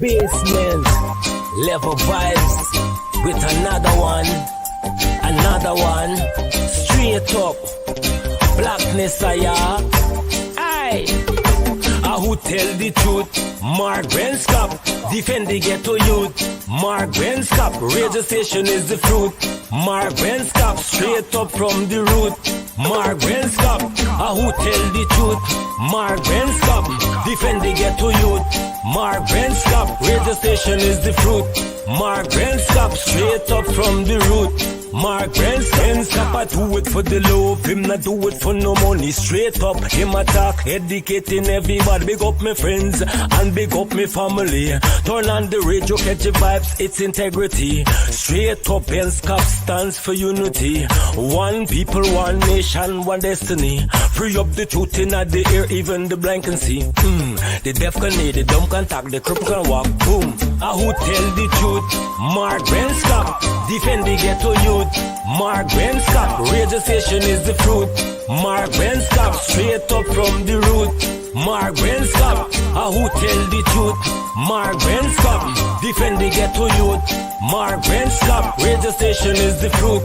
Basement level vibes with another one, straight up blackness. Aye. Who tell the truth? Mark Benskop, defend the ghetto youth. Mark Benskop, radio station is the fruit. Mark Benskop, straight up from the root. Mark Benskop, who tell the truth? Mark Benskop, defend the ghetto youth. Mark Benskop, radio station is the fruit. Mark Benskop, straight up from the root. Mark Benskop, I do it for the love, him not do it for no money. Straight up, him attack, educating everybody. Big up my friends and big up my family. Turn on the radio, catch the vibes, it's integrity. Straight up, Benskop stands for unity. One people, one nation, one destiny. Free up the truth in the air, even the blind can see. The deaf can hear, the dumb can talk, the cripple can walk. Boom. Who tell the truth? Mark Benskop, defend the ghetto youth. Mark Benskop, radio station is the fruit. Mark Benskop, straight up from the root. Mark Benskop, who tell the truth? Mark Benskop, defend the ghetto youth. Mark Benskop, radio station is the fruit.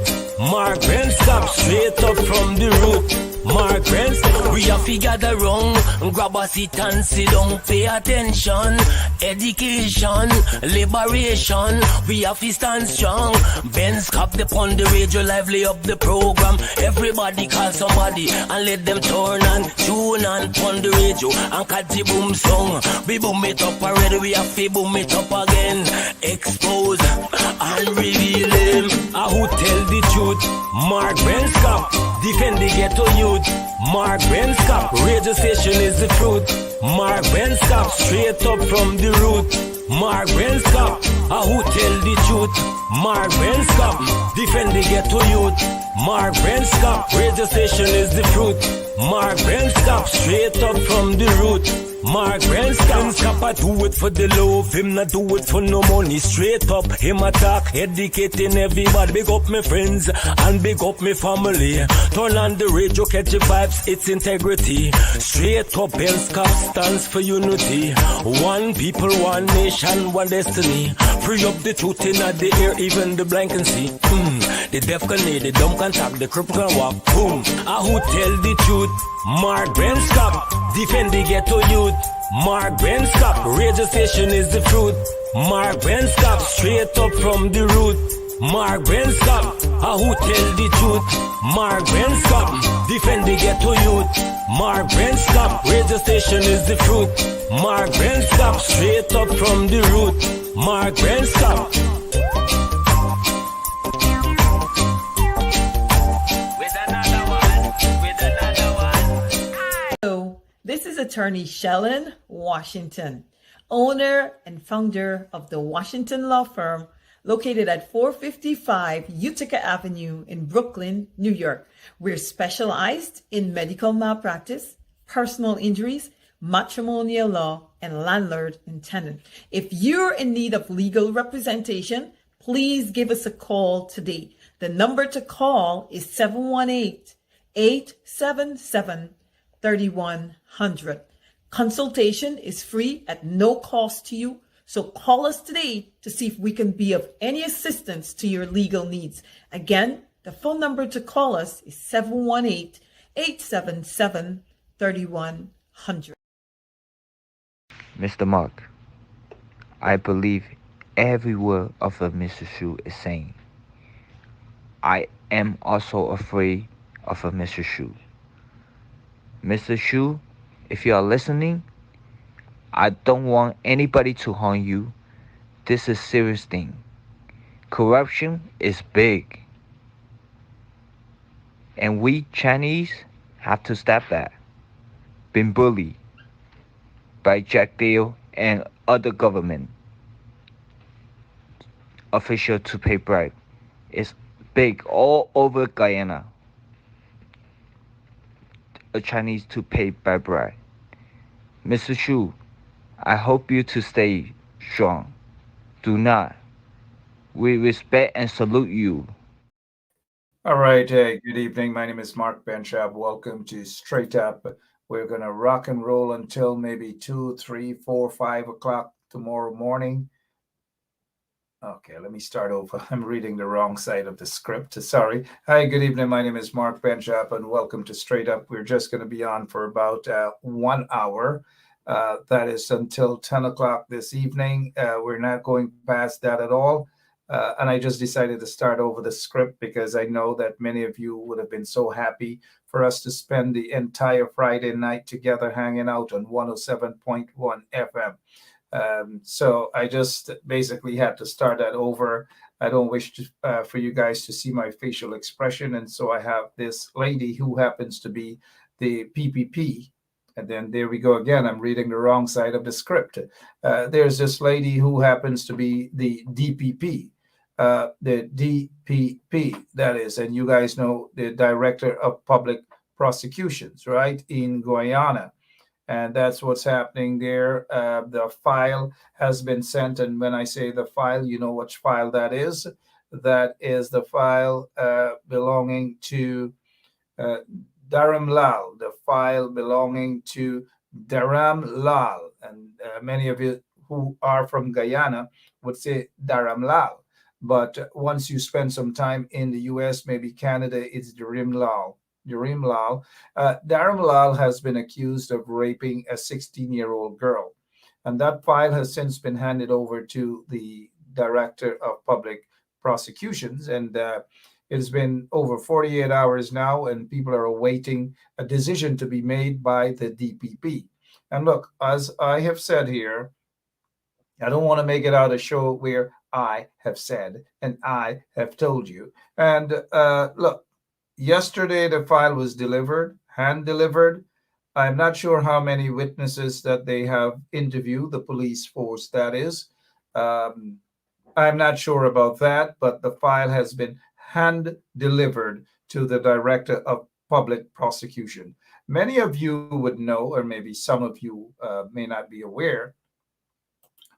Mark Benskop, straight up from the root. Mark Benskop, we have to gather wrong, grab a seat and sit down, pay attention. Education, liberation, we have to stand strong. Benskop upon the radio, lively up the program. Everybody call somebody and let them turn and tune and on the radio and catch the boom song. We boom it up already, we have to boom it up again. Expose and reveal him. Who tell the truth? Mark Benskop, defend the ghetto youth. Mark Benskop, radio station is the truth. Mark Benskop, straight up from the root. Mark Benskop, who tell the truth? Mark Benskop, defend the ghetto youth. Mark Benskop, radio station is the fruit. Mark Benskop, straight up from the root. Mark Benskop, I do it for the love, him not do it for no money. Straight up, him attack, educating everybody. Big up my friends and big up my family. Turn on the radio, catch the vibes, it's integrity. Straight up, Benskop stands for unity. One people, one nation, one destiny. Free up the truth in the air, even the blind can see. The deaf can hear, the dumb can talk, the cripple can walk. Boom. Who tell the truth? Mark Benskop, defend the ghetto youth. Mark Benskop, radio station is the fruit. Mark Benskop, straight up from the root. Mark Benskop, who tell the truth? Mark Benskop, defend the ghetto youth. Mark Benskop, radio station is the fruit. Mark Benskop, straight up from the root. Mark Benskop. This is attorney Shellen Washington, owner and founder of the Washington Law Firm, located at 455 Utica Avenue in Brooklyn, New York. We're specialized in medical malpractice, personal injuries, matrimonial law, and landlord and tenant. If you're in need of legal representation, please give us a call today. The number to call is 718-877-3100. Consultation is free at no cost to you, so call us today to see if we can be of any assistance to your legal needs. Again, the phone number to call us is 718-877-3100. Mr. Mark, I believe every word of what Mr. Shu is saying. I am also afraid of Mr. Shu. Mr. Shu, if you are listening, I don't want anybody to harm you. This is a serious thing. Corruption is big. And we Chinese have to stop that. Been bullied by Jack Dale and other government official to pay bribe. It's big all over Guyana. A Chinese to pay by bribe. Mr. Shu, I hope you to stay strong. Do not. We respect and salute you. All right. Good evening. My name is Mark Benschab. Welcome to Straight Up. We're going to rock and roll until maybe 2, 3, 4, 5 o'clock tomorrow morning. Okay, let me start over. I'm reading the wrong side of the script. Sorry. Hi, good evening. My name is Mark Benchap, and welcome to Straight Up. We're just going to be on for about 1 hour. That is until 10 o'clock this evening. We're not going past that at all. And I just decided to start over the script because I know that many of you would have been so happy for us to spend the entire Friday night together hanging out on 107.1 FM. So I just basically had to start that over. I don't wish for you guys to see my facial expression. And so I have this lady who happens to be the PPP. And then there we go again. I'm reading the wrong side of the script. There's this lady who happens to be the DPP. The DPP, that is. And you guys know the Director of Public Prosecutions, right, in Guyana. And that's what's happening there. The file has been sent. And when I say the file, you know which file that is. That is the file belonging to Dharam Lal, the file belonging to Dharam Lal. And many of you who are from Guyana would say Dharam Lal. But once you spend some time in the US, maybe Canada, it's Dharam Lal. Dharam Lal has been accused of raping a 16-year-old girl. And that file has since been handed over to the Director of Public Prosecutions. And it has been over 48 hours now, and people are awaiting a decision to be made by the DPP. And look, as I have said here, I don't want to make it out a show where I have said and I have told you. And look, yesterday, the file was delivered, hand-delivered. I'm not sure how many witnesses that they have interviewed, the police force, that is. I'm not sure about that, but the file has been hand-delivered to the Director of Public Prosecution. Many of you would know, or maybe some of you may not be aware,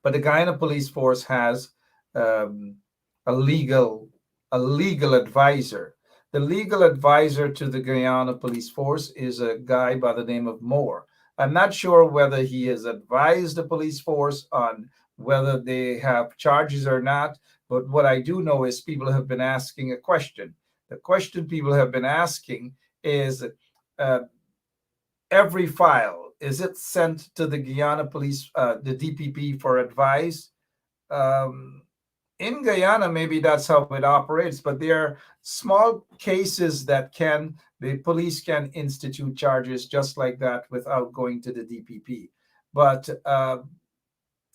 but the Guyana Police Force has a legal advisor. The legal advisor to the Guyana Police Force is a guy by the name of Moore. I'm not sure whether he has advised the police force on whether they have charges or not, but what I do know is people have been asking a question. The question people have been asking is, every file, is it sent to the Guyana Police, the DPP for advice? In Guyana, maybe that's how it operates, but there are small cases that the police can institute charges just like that without going to the DPP. But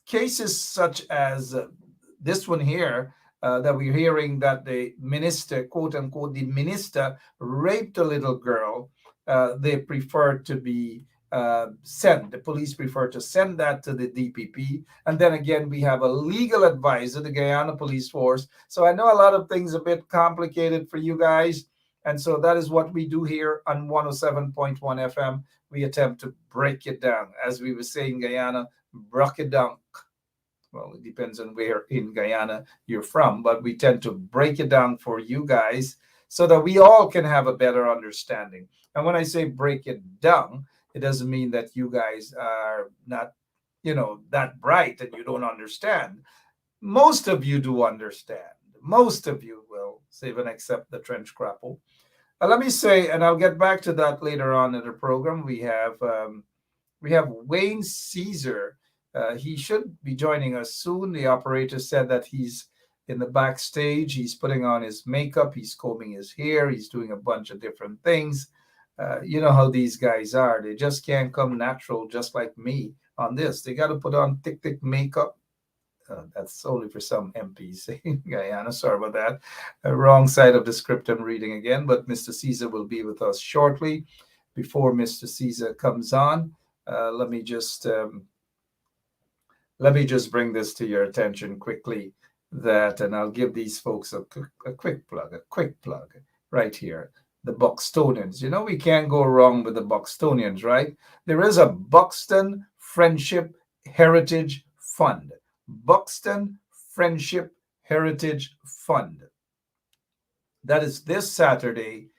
cases such as this one here, that we're hearing that the minister, quote unquote, the minister raped a little girl, they prefer to be the police prefer to send that to the DPP. And then again, we have a legal advisor, the Guyana Police Force. So I know a lot of things a bit complicated for you guys. And so that is what we do here on 107.1 FM. We attempt to break it down. As we were saying, Guyana, break it down. Well, it depends on where in Guyana you're from, but we tend to break it down for you guys so that we all can have a better understanding. And when I say break it down, it doesn't mean that you guys are not, that bright and you don't understand. Most of you do understand. Most of you will, save and accept the trench grapple. Let me say, and I'll get back to that later on in the program. We have Wayne Caesar. He should be joining us soon. The operator said that he's in the backstage. He's putting on his makeup. He's combing his hair. He's doing a bunch of different things. You know how these guys are. They just can't come natural, just like me on this. They got to put on thick makeup. That's only for some MPs in Guyana. Sorry about that. Wrong side of the script I'm reading again. But Mr. Caesar will be with us shortly. Before Mr. Caesar comes on, let me just bring this to your attention quickly. And I'll give these folks a quick plug right here. The Buxtonians. We can't go wrong with the Buxtonians, right? There is a Buxton Friendship Heritage Fund. Buxton Friendship Heritage Fund. That is this Saturday.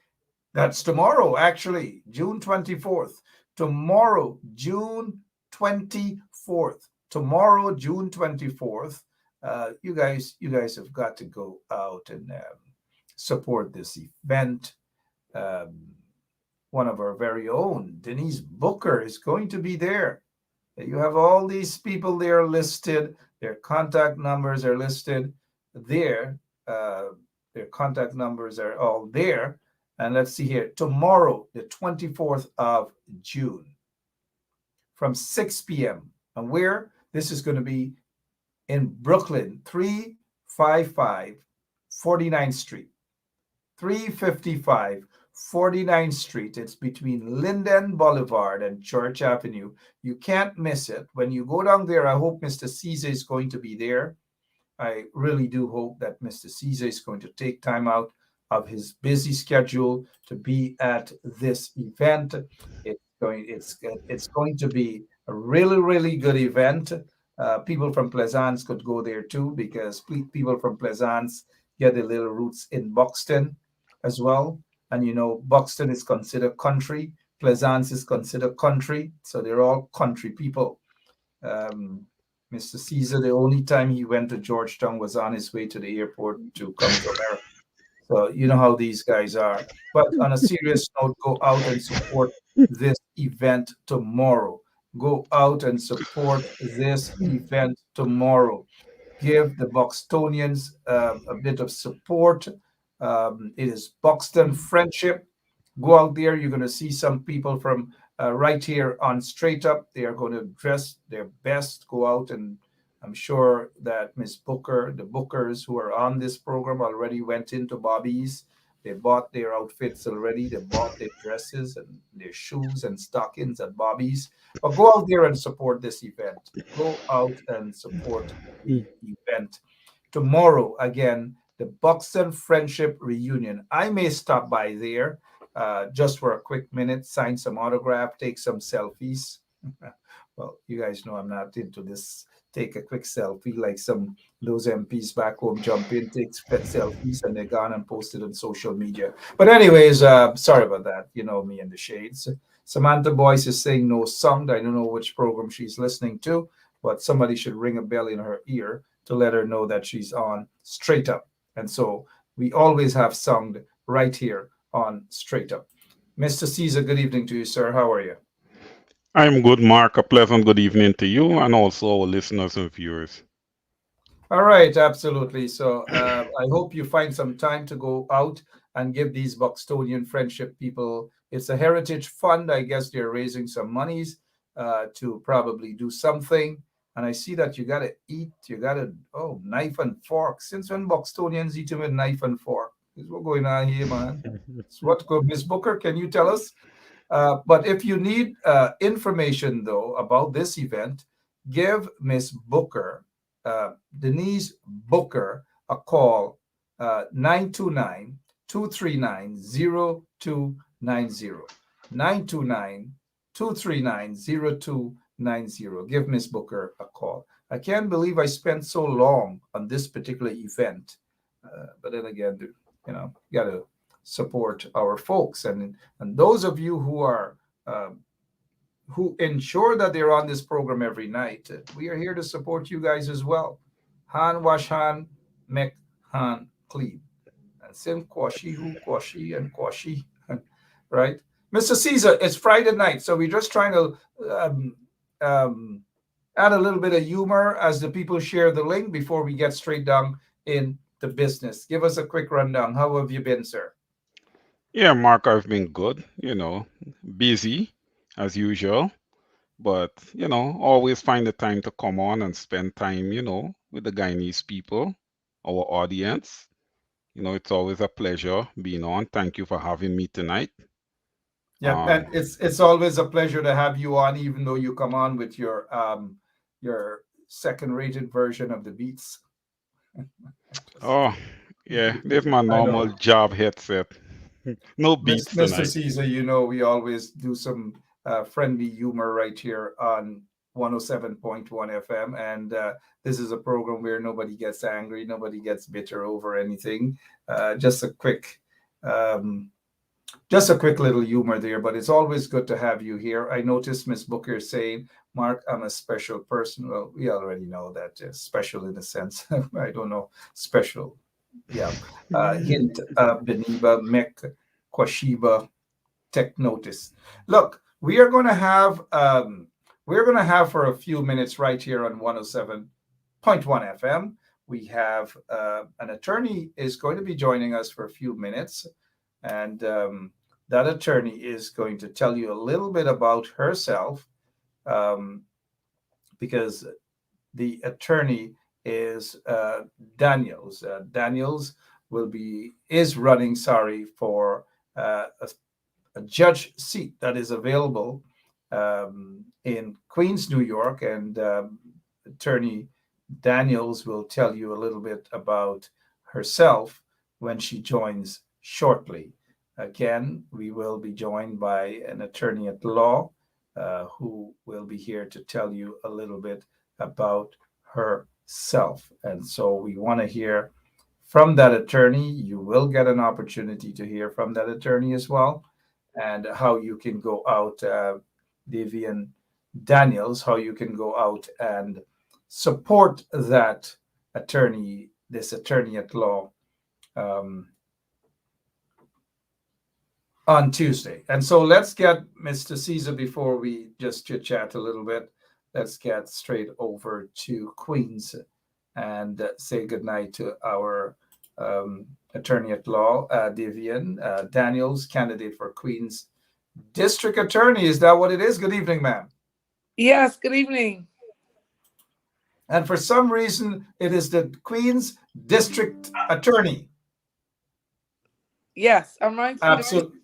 That's tomorrow, actually, June 24th. Tomorrow, June 24th. tomorrow, June 24th, you guys have got to go out and support this event. One of our very own, Denise Booker, is going to be there. You have all these people there listed. Their contact numbers are listed there. Their contact numbers are all there. And let's see here. Tomorrow, the 24th of June, from 6 p.m. And where? This is going to be in Brooklyn, 355 49th Street. 355 49th Street. It's between Linden Boulevard and Church Avenue. You can't miss it. When you go down there, I hope Mr. Caesar is going to be there. I really do hope that Mr. Caesar is going to take time out of his busy schedule to be at this event. It's going to be a really, really good event. People from Plaisance could go there too, because people from Plaisance get their little roots in Buxton as well. And you know, Buxton is considered country. Plaisance is considered country. So they're all country people. Mr. Caesar, the only time he went to Georgetown was on his way to the airport to come to America. So you know how these guys are. But on a serious note, go out and support this event tomorrow. Go out and support this event tomorrow. Give the Buxtonians a bit of support. It is Buxton Friendship. Go out there. You're going to see some people from right here on Straight Up. They are going to dress their best. Go out, and I'm sure that Miss Booker, the Bookers who are on this program already went into Bobby's. They bought their outfits already. They bought their dresses and their shoes and stockings at Bobby's. But go out there and support this event. Go out and support the event. Tomorrow, again, the Buxton Friendship Reunion. I may stop by there just for a quick minute, sign some autograph, take some selfies. Well, you guys know I'm not into this. Take a quick selfie like some those MPs back home jump in, take selfies, and they're gone and post it on social media. But anyways, sorry about that. You know me and the shades. Samantha Boyce is saying no song. I don't know which program she's listening to, but somebody should ring a bell in her ear to let her know that she's on Straight Up. And so we always have sung right here on Straight Up. Mr. Caesar, good evening to you, sir. How are you? I'm good, Mark. A pleasant good evening to you and also our listeners and viewers. All right, absolutely. So I hope you find some time to go out and give these Buxtonian Friendship people. It's a heritage fund. I guess they're raising some monies to probably do something. And I see that you got to eat. You got to, knife and fork. Since when Buxtonians eating with knife and fork? What's going on here, man? What good, Miss Booker? Can you tell us? But if you need information, though, about this event, give Miss Booker, Denise Booker, a call, 929-239-0290. 929-239-0290. Give Miss Booker a call. I can't believe I spent so long on this particular event. But then again, you know, you got to support our folks, and those of you who are who ensure that they're on this program every night. We are here to support you guys as well. Han wash han, mek han clean. And sim kwashi hu kwashi and kwashi, right? Mr. Caesar, it's Friday night, so we're just trying to add a little bit of humor as the people share the link before we get straight down in the business. Give us a quick rundown. How have you been, sir? Yeah, Mark, I've been good, you know, busy as usual, but, you know, always find the time to come on and spend time, you know, with the Guyanese people, our audience. You know, it's always a pleasure being on. Thank you for having me tonight. Yeah, and it's always a pleasure to have you on, even though you come on with your second-rated version of the beats. Oh, yeah, this is my normal job headset. No beats Mr. tonight. Caesar, you know, we always do some friendly humor right here on 107.1 FM. And this is a program where nobody gets angry, nobody gets bitter over anything. Just a quick little humor there, but it's always good to have you here. I noticed Miss Booker saying Mark, I'm a special person. Well, we already know that, special in a sense. I don't know, special. Yeah. Hint, Beniba, Mek, Kwashiba, Tech Notice. Look, we're going to have for a few minutes right here on 107.1 FM. We have an attorney is going to be joining us for a few minutes, and that attorney is going to tell you a little bit about herself, because the attorney is Daniels. Daniels is running, for a judge seat that is available in Queens, New York, and attorney Daniels will tell you a little bit about herself when she joins shortly. Again, we will be joined by an attorney at law who will be here to tell you a little bit about herself. And so we want to hear from that attorney. You will get an opportunity to hear from that attorney as well, and how you can go out, Davian Daniels, how you can go out and support that attorney, this attorney at law, on Tuesday. And so let's get Mr. Caesar, before we just chit chat a little bit, let's get straight over to Queens and say goodnight to our attorney at law, Davian Daniels, candidate for Queens District Attorney. Is that what it is? Good evening, ma'am. Yes, good evening. And for some reason, it is the Queens District Attorney. Yes, I'm right. Absolutely.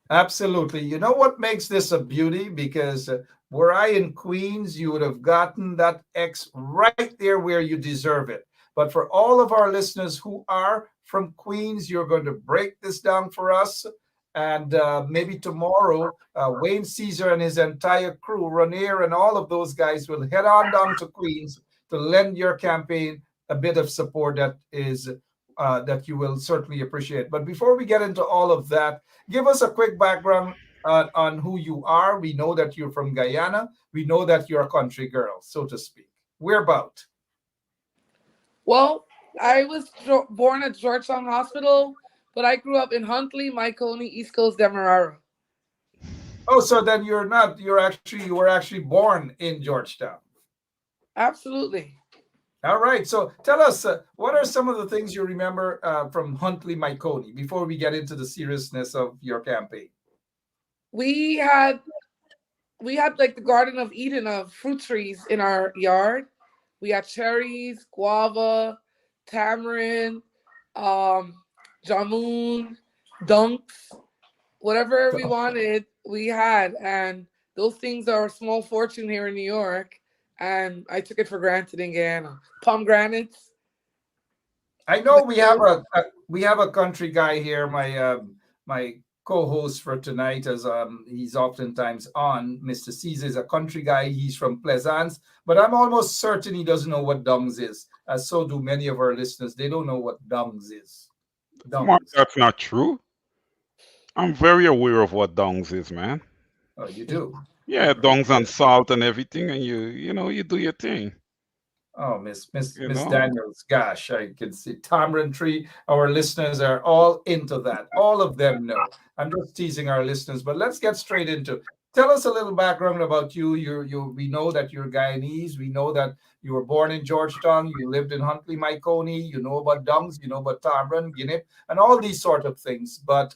Absolutely. You know what makes this a beauty? Because were I in Queens, you would have gotten that X right there where you deserve it. But for all of our listeners who are from Queens, you're going to break this down for us. And maybe tomorrow, Wayne Caesar and his entire crew, Ranier and all of those guys, will head on down to Queens to lend your campaign a bit of support that is that you will certainly appreciate. But before we get into all of that, give us a quick background on who you are. We know that you're from Guyana. We know that you're a country girl, so to speak. Where about? Well, I was born at Georgetown Hospital, but I grew up in Huntley, Mycone, East Coast, Demerara. Oh, so then you were actually born in Georgetown. Absolutely. All right. So tell us, what are some of the things you remember from Huntley, Mycone, before we get into the seriousness of your campaign? We had like the Garden of Eden of fruit trees in our yard. We had cherries, guava, tamarind, jamun, dunks, whatever we wanted, we had. And those things are a small fortune here in New York. And I took it for granted in Guyana. Pomegranates. I know we have a country guy here, my co-host for tonight, as he's oftentimes on. Mr. Caesar is a country guy. He's from Plaisance, but I'm almost certain he doesn't know what dungs is, as so do many of our listeners. They don't know what dungs is. Mark, that's not true. I'm very aware of what dongs is, man. Oh, you do? Yeah, dongs and salt and everything, and you do your thing. Oh, Miss Daniels, gosh, I can see tamarind tree. Our listeners are all into that. All of them know. I'm just teasing our listeners, but let's get straight into it. Tell us a little background about you. We know that you're Guyanese. We know that you were born in Georgetown. You lived in Huntley, Mycone. You know about dungs. You know about tamarind, guinea, and all these sort of things. But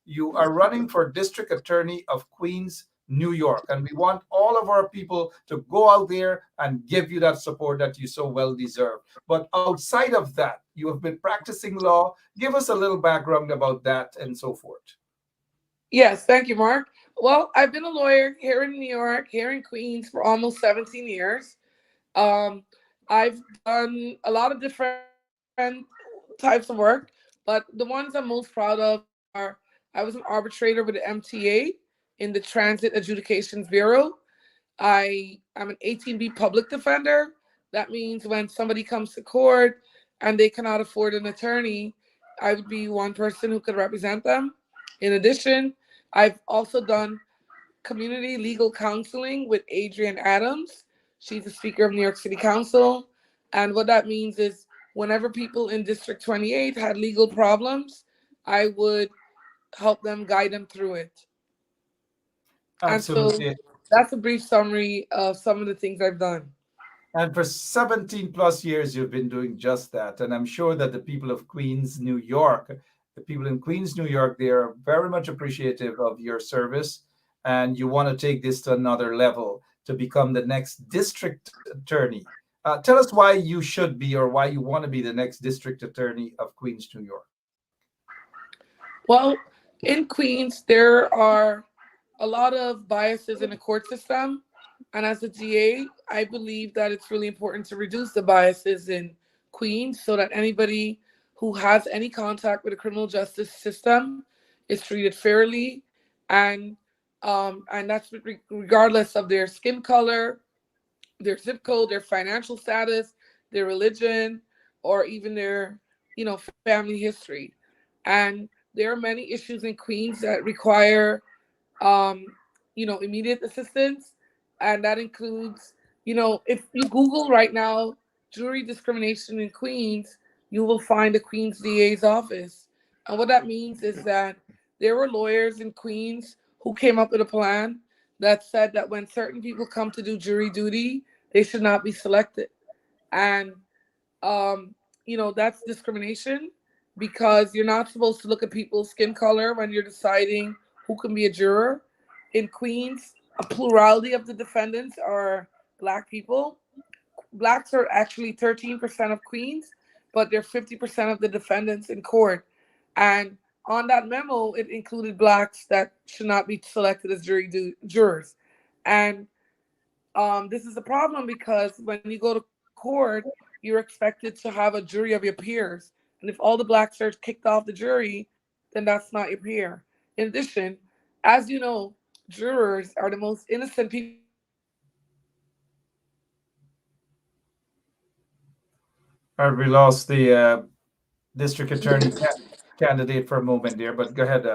you are running for District Attorney of Queens, New York, and we want all of our people to go out there and give you that support that you so well deserve. But outside of that, you have been practicing law. Give us a little background about that and so forth. Yes, thank you, Mark. Well, I've been a lawyer here in New York, here in Queens for almost 17 years. I've done a lot of different types of work, but the ones I'm most proud of are I was an arbitrator with the MTA in the Transit Adjudications Bureau. I am an 18B public defender. That means when somebody comes to court and they cannot afford an attorney, I would be one person who could represent them. In addition, I've also done community legal counseling with Adrienne Adams. She's the Speaker of New York City Council. And what that means is whenever people in District 28 had legal problems, I would help them, guide them through it. And so Absolutely. that's a brief summary of some of the things I've done. And for 17 plus years, you've been doing just that. And I'm sure that the people of Queens, New York, the people in Queens, New York, they are very much appreciative of your service. And you want to take this to another level to become the next district attorney. Tell us why you should be, or why you want to be the next district attorney of Queens, New York. Well, in Queens, there are a lot of biases in the court system. And as a DA, I believe that it's really important to reduce the biases in Queens so that anybody who has any contact with the criminal justice system is treated fairly, and that's regardless of their skin color, their zip code, their financial status, their religion, or even their, family history. And there are many issues in Queens that require, immediate assistance. And that includes, if you Google right now, jury discrimination in Queens, you will find the Queens DA's office. And what that means is that there were lawyers in Queens who came up with a plan that said that when certain people come to do jury duty, they should not be selected. And, that's discrimination, because you're not supposed to look at people's skin color when you're deciding who can be a juror. In Queens, a plurality of the defendants are Black people. Blacks are actually 13% of Queens, but they're 50% of the defendants in court. And on that memo, it included Blacks that should not be selected as jurors. And this is a problem because when you go to court, you're expected to have a jury of your peers. And if all the Blacks are kicked off the jury, then that's not your peer. In addition, as you know, jurors are the most innocent people. All right, we lost the district attorney candidate for a moment there, but go ahead,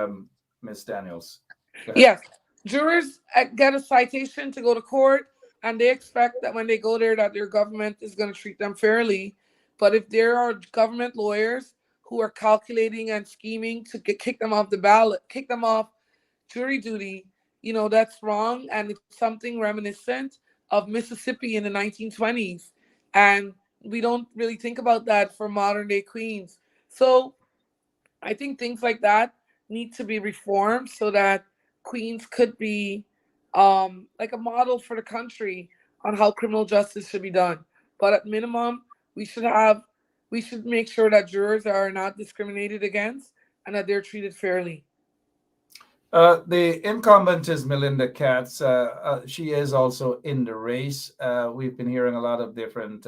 Ms. Daniels. Go ahead. Yes, jurors get a citation to go to court, and they expect that when they go there that their government is going to treat them fairly. But if there are government lawyers who are calculating and scheming to kick them off the ballot, kick them off jury duty, that's wrong. And it's something reminiscent of Mississippi in the 1920s. And we don't really think about that for modern day Queens. So I think things like that need to be reformed so that Queens could be like a model for the country on how criminal justice should be done. But at minimum, we should make sure that jurors are not discriminated against and that they're treated fairly. The incumbent is Melinda Katz. She is also in the race. We've been hearing a lot of different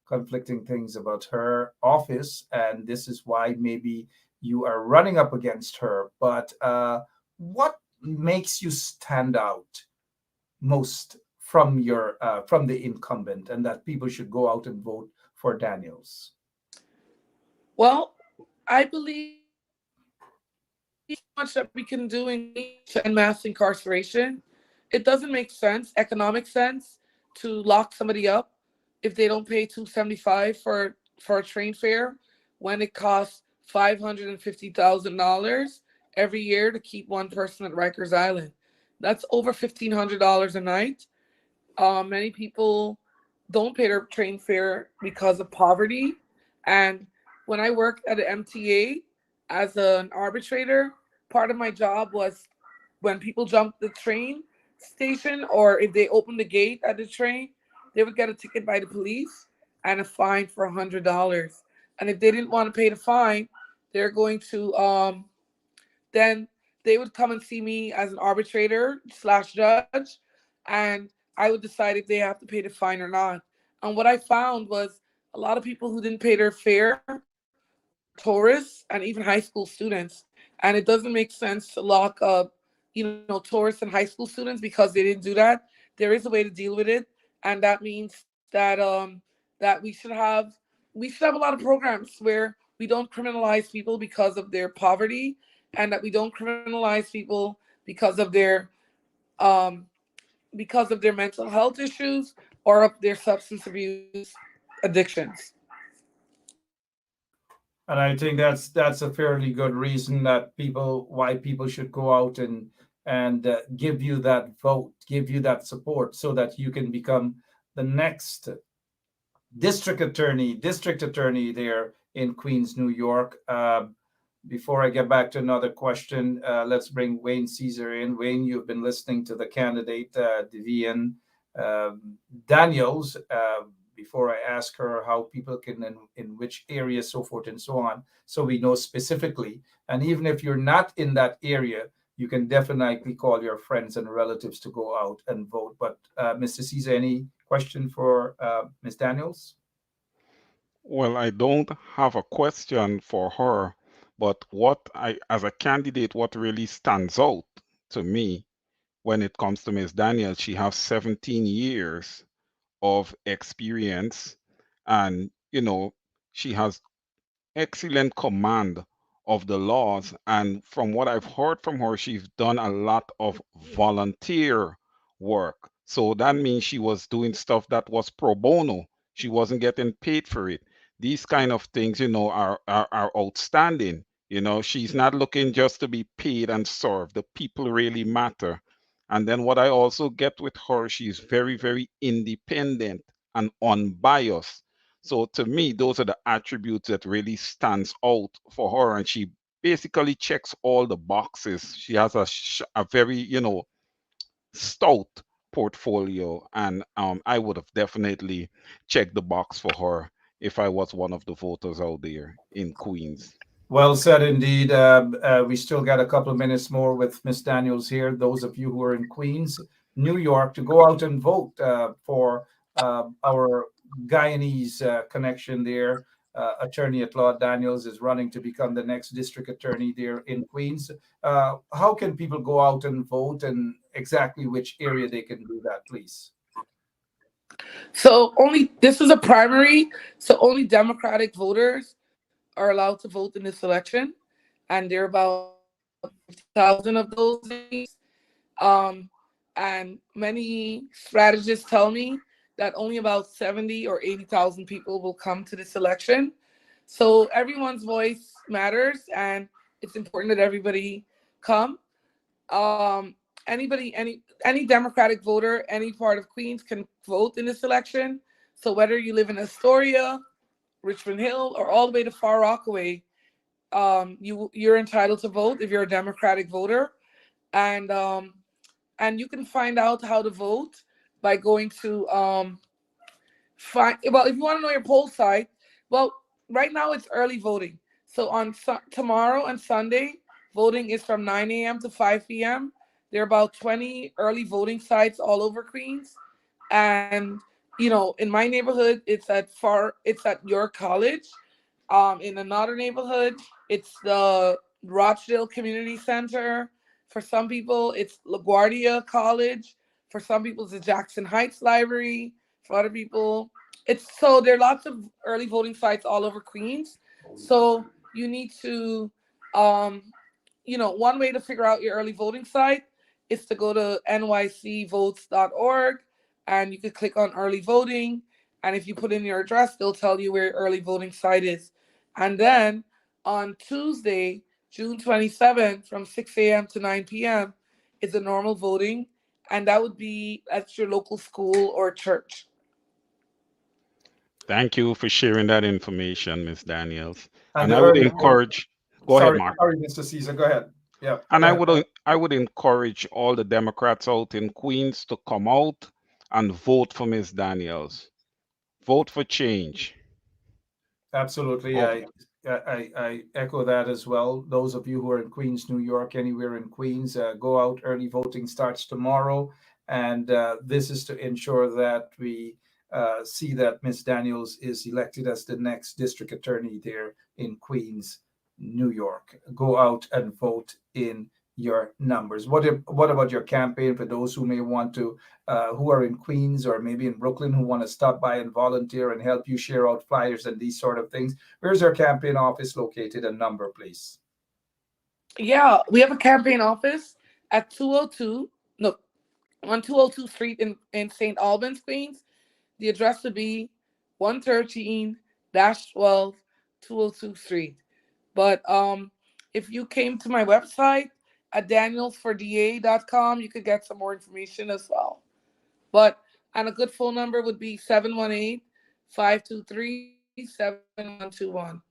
conflicting things about her office, and this is why maybe you are running up against her. But what makes you stand out most from the incumbent, and that people should go out and vote for Daniels? Well, I believe much that we can do to end mass incarceration. It doesn't make sense, economic sense, to lock somebody up if they don't pay $275 for a train fare when it costs $550,000 every year to keep one person at Rikers Island. That's over $1,500 a night. Many people don't pay their train fare because of poverty. And when I worked at the MTA as an arbitrator, part of my job was when people jumped the train station, or if they opened the gate at the train, they would get a ticket by the police and a fine for $100. And if they didn't want to pay the fine, they're going to then they would come and see me as an arbitrator / judge, and I would decide if they have to pay the fine or not. And what I found was a lot of people who didn't pay their fare, tourists and even high school students. And it doesn't make sense to lock up, tourists and high school students because they didn't do that. There is a way to deal with it, and that means that that we should have a lot of programs where we don't criminalize people because of their poverty, and that we don't criminalize people because of their because of their mental health issues or of their substance abuse addictions. And I think that's a fairly good reason that why people should go out and give you that vote, give you that support, so that you can become the next district attorney there in Queens, New York. Before I get back to another question, let's bring Wayne Caesar in. Wayne, you've been listening to the candidate, Vivian Daniels. Before I ask her how people can, in which area, so forth and so on, so we know specifically. And even if you're not in that area, you can definitely call your friends and relatives to go out and vote. But Mr. Caesar, any question for Ms. Daniels? Well, I don't have a question for her, but as a candidate, what really stands out to me when it comes to Ms. Daniels, she has 17 years of experience, and she has excellent command of the laws. And from what I've heard from her, she's done a lot of volunteer work. So that means she was doing stuff that was pro bono. She wasn't getting paid for it. These kind of things, are outstanding. She's not looking just to be paid and served. The people really matter. And then what I also get with her, she's very, very independent and unbiased. So to me, those are the attributes that really stands out for her, and she basically checks all the boxes. She has a very, stout portfolio, and I would have definitely checked the box for her if I was one of the voters out there in Queens. Well said indeed. We still got a couple of minutes more with Miss Daniels here. Those of you who are in Queens, New York, to go out and vote for our Guyanese connection there. Attorney at law Daniels is running to become the next district attorney there in Queens. How can people go out and vote, and exactly which area they can do that, please? So this is a primary, so only Democratic voters are allowed to vote in this election, and there are about 50,000 of those. And many strategists tell me that only about 70 or 80,000 people will come to this election. So everyone's voice matters, and it's important that everybody come. Any Democratic voter, any part of Queens can vote in this election. So whether you live in Astoria, Richmond Hill, or all the way to Far Rockaway, you're entitled to vote if you're a Democratic voter. And you can find out how to vote by going to if you want to know your poll site, well, right now it's early voting. So on tomorrow and Sunday, voting is from 9 a.m. to 5 p.m. There are about 20 early voting sites all over Queens. And, in my neighborhood, it's at York College. In another neighborhood, it's the Rochdale Community Center. For some people, it's LaGuardia College. For some people, it's the Jackson Heights Library. For other people, there are lots of early voting sites all over Queens. So you need to, one way to figure out your early voting site is to go to nycvotes.org, and you could click on early voting. And if you put in your address, they'll tell you where your early voting site is. And then on Tuesday, June 27th, from 6 a.m. to 9 p.m. is a normal voting, and that would be at your local school or church. Thank you for sharing that information, Ms. Daniels. And I would encourage. Go ahead, Mark. Sorry, Mr. Caesar. Go ahead. Yeah. And I would encourage all the Democrats out in Queens to come out and vote for Ms. Daniels. Vote for change. Absolutely. I echo that as well. Those of you who are in Queens, New York, anywhere in Queens, go out. Early voting starts tomorrow. And this is to ensure that we see that Ms. Daniels is elected as the next district attorney there in Queens, New York. Go out and vote in your numbers. What about your campaign for those who may want to, who are in Queens or maybe in Brooklyn, who want to stop by and volunteer and help you share out flyers and these sort of things? Where's our campaign office located, and number, please? Yeah, we have a campaign office at on 202 Street in St. Albans, Queens. The address would be 113 12 202 Street. But if you came to my website at danielsforda.com, you could get some more information as well. But and a good phone number would be 718-523-7121.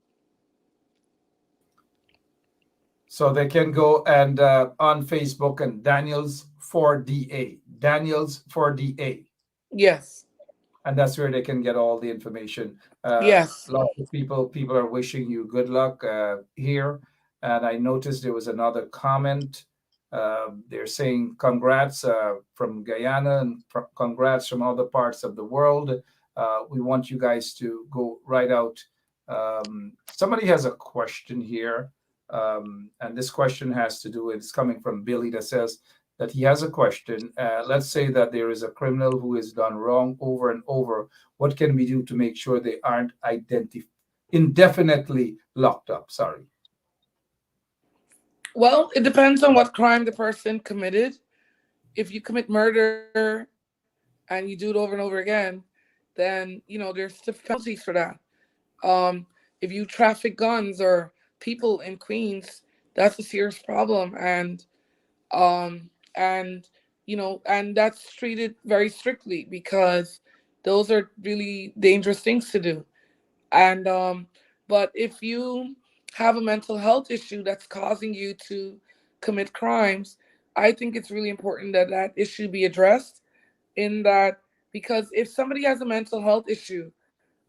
So they can go and on Facebook and Daniels for DA. Daniels for DA. Yes. And that's where they can get all the information. Yes. Lots of people are wishing you good luck here. And I noticed there was another comment. They're saying congrats from Guyana and congrats from other parts of the world. We want you guys to go right out. Somebody has a question here. And this question has to do with, it's coming from Billy, that says that he has a question. Let's say that there is a criminal who has done wrong over and over. What can we do to make sure they aren't indefinitely locked up? Sorry. Well, it depends on what crime the person committed. If you commit murder and you do it over and over again, then there's stiff penalties for that. If you traffic guns or people in Queens, that's a serious problem, and and that's treated very strictly because those are really dangerous things to do. And but if you have a mental health issue that's causing you to commit crimes, I think it's really important that that issue be addressed. In that, because if somebody has a mental health issue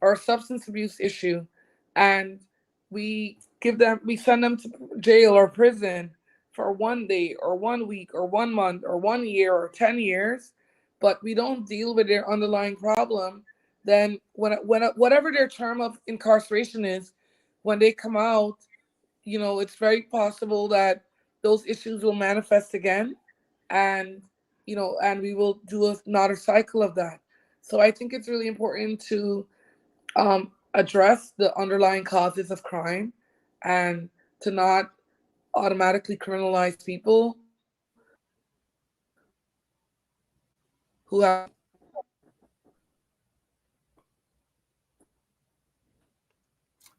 or a substance abuse issue, and we send them to jail or prison for 1 day or 1 week or 1 month or 1 year or 10 years, but we don't deal with their underlying problem, then whatever their term of incarceration is, when they come out, it's very possible that those issues will manifest again, and and we will do another cycle of that. So I think it's really important to address the underlying causes of crime, and to not automatically criminalize people who have.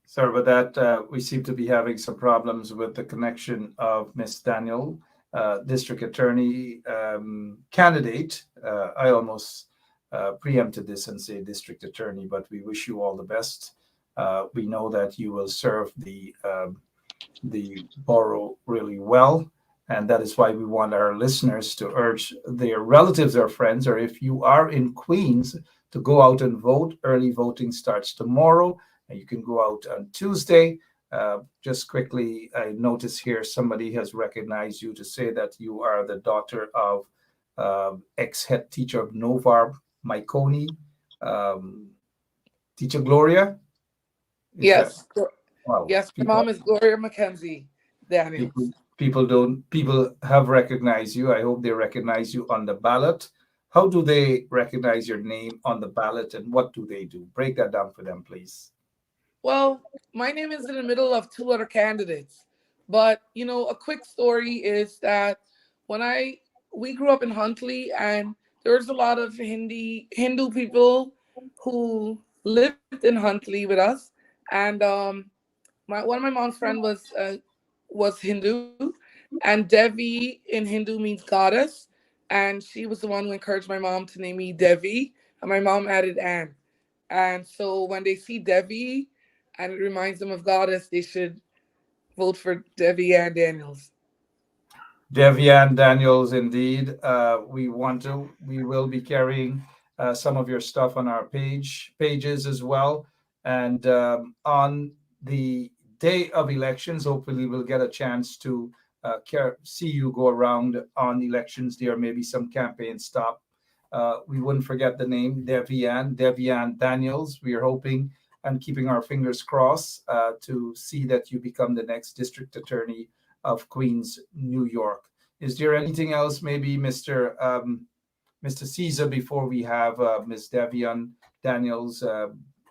Sorry about that. We seem to be having some problems with the connection of Miss Daniel, district attorney candidate. I almost preempted this and say district attorney, but we wish you all the best. We know that you will serve the borough really well, and that is why we want our listeners to urge their relatives or friends, or if you are in Queens, to go out and vote. Early voting starts tomorrow, and you can go out on Tuesday. Just quickly, I notice here somebody has recognized you to say that you are the daughter of ex-head teacher of Novar Myconi, teacher Gloria. Yes. Wow. Yes, my mom is Gloria McKenzie Daniels. People have recognized you. I hope they recognize you on the ballot. How do they recognize your name on the ballot, and what do they do? Break that down for them, please. Well, my name is in the middle of two other candidates. But, a quick story is that when we grew up in Huntley, and there was a lot of Hindu people who lived in Huntley with us. And one of my mom's friend was Hindu, and Devi in Hindu means goddess. And she was the one who encouraged my mom to name me Devi, and my mom added Anne. And so when they see Devi and it reminds them of goddess, they should vote for Devi Ann Daniels. Devian Daniels, indeed. We will be carrying some of your stuff on our pages as well. And on the day of elections, hopefully we'll get a chance to see you go around on elections day, or maybe some campaign stop. We wouldn't forget the name, Devian Daniels. We are hoping and keeping our fingers crossed to see that you become the next district attorney of Queens, New York. Is there anything else, maybe, Mr. Caesar, before we have Ms. Devian Daniels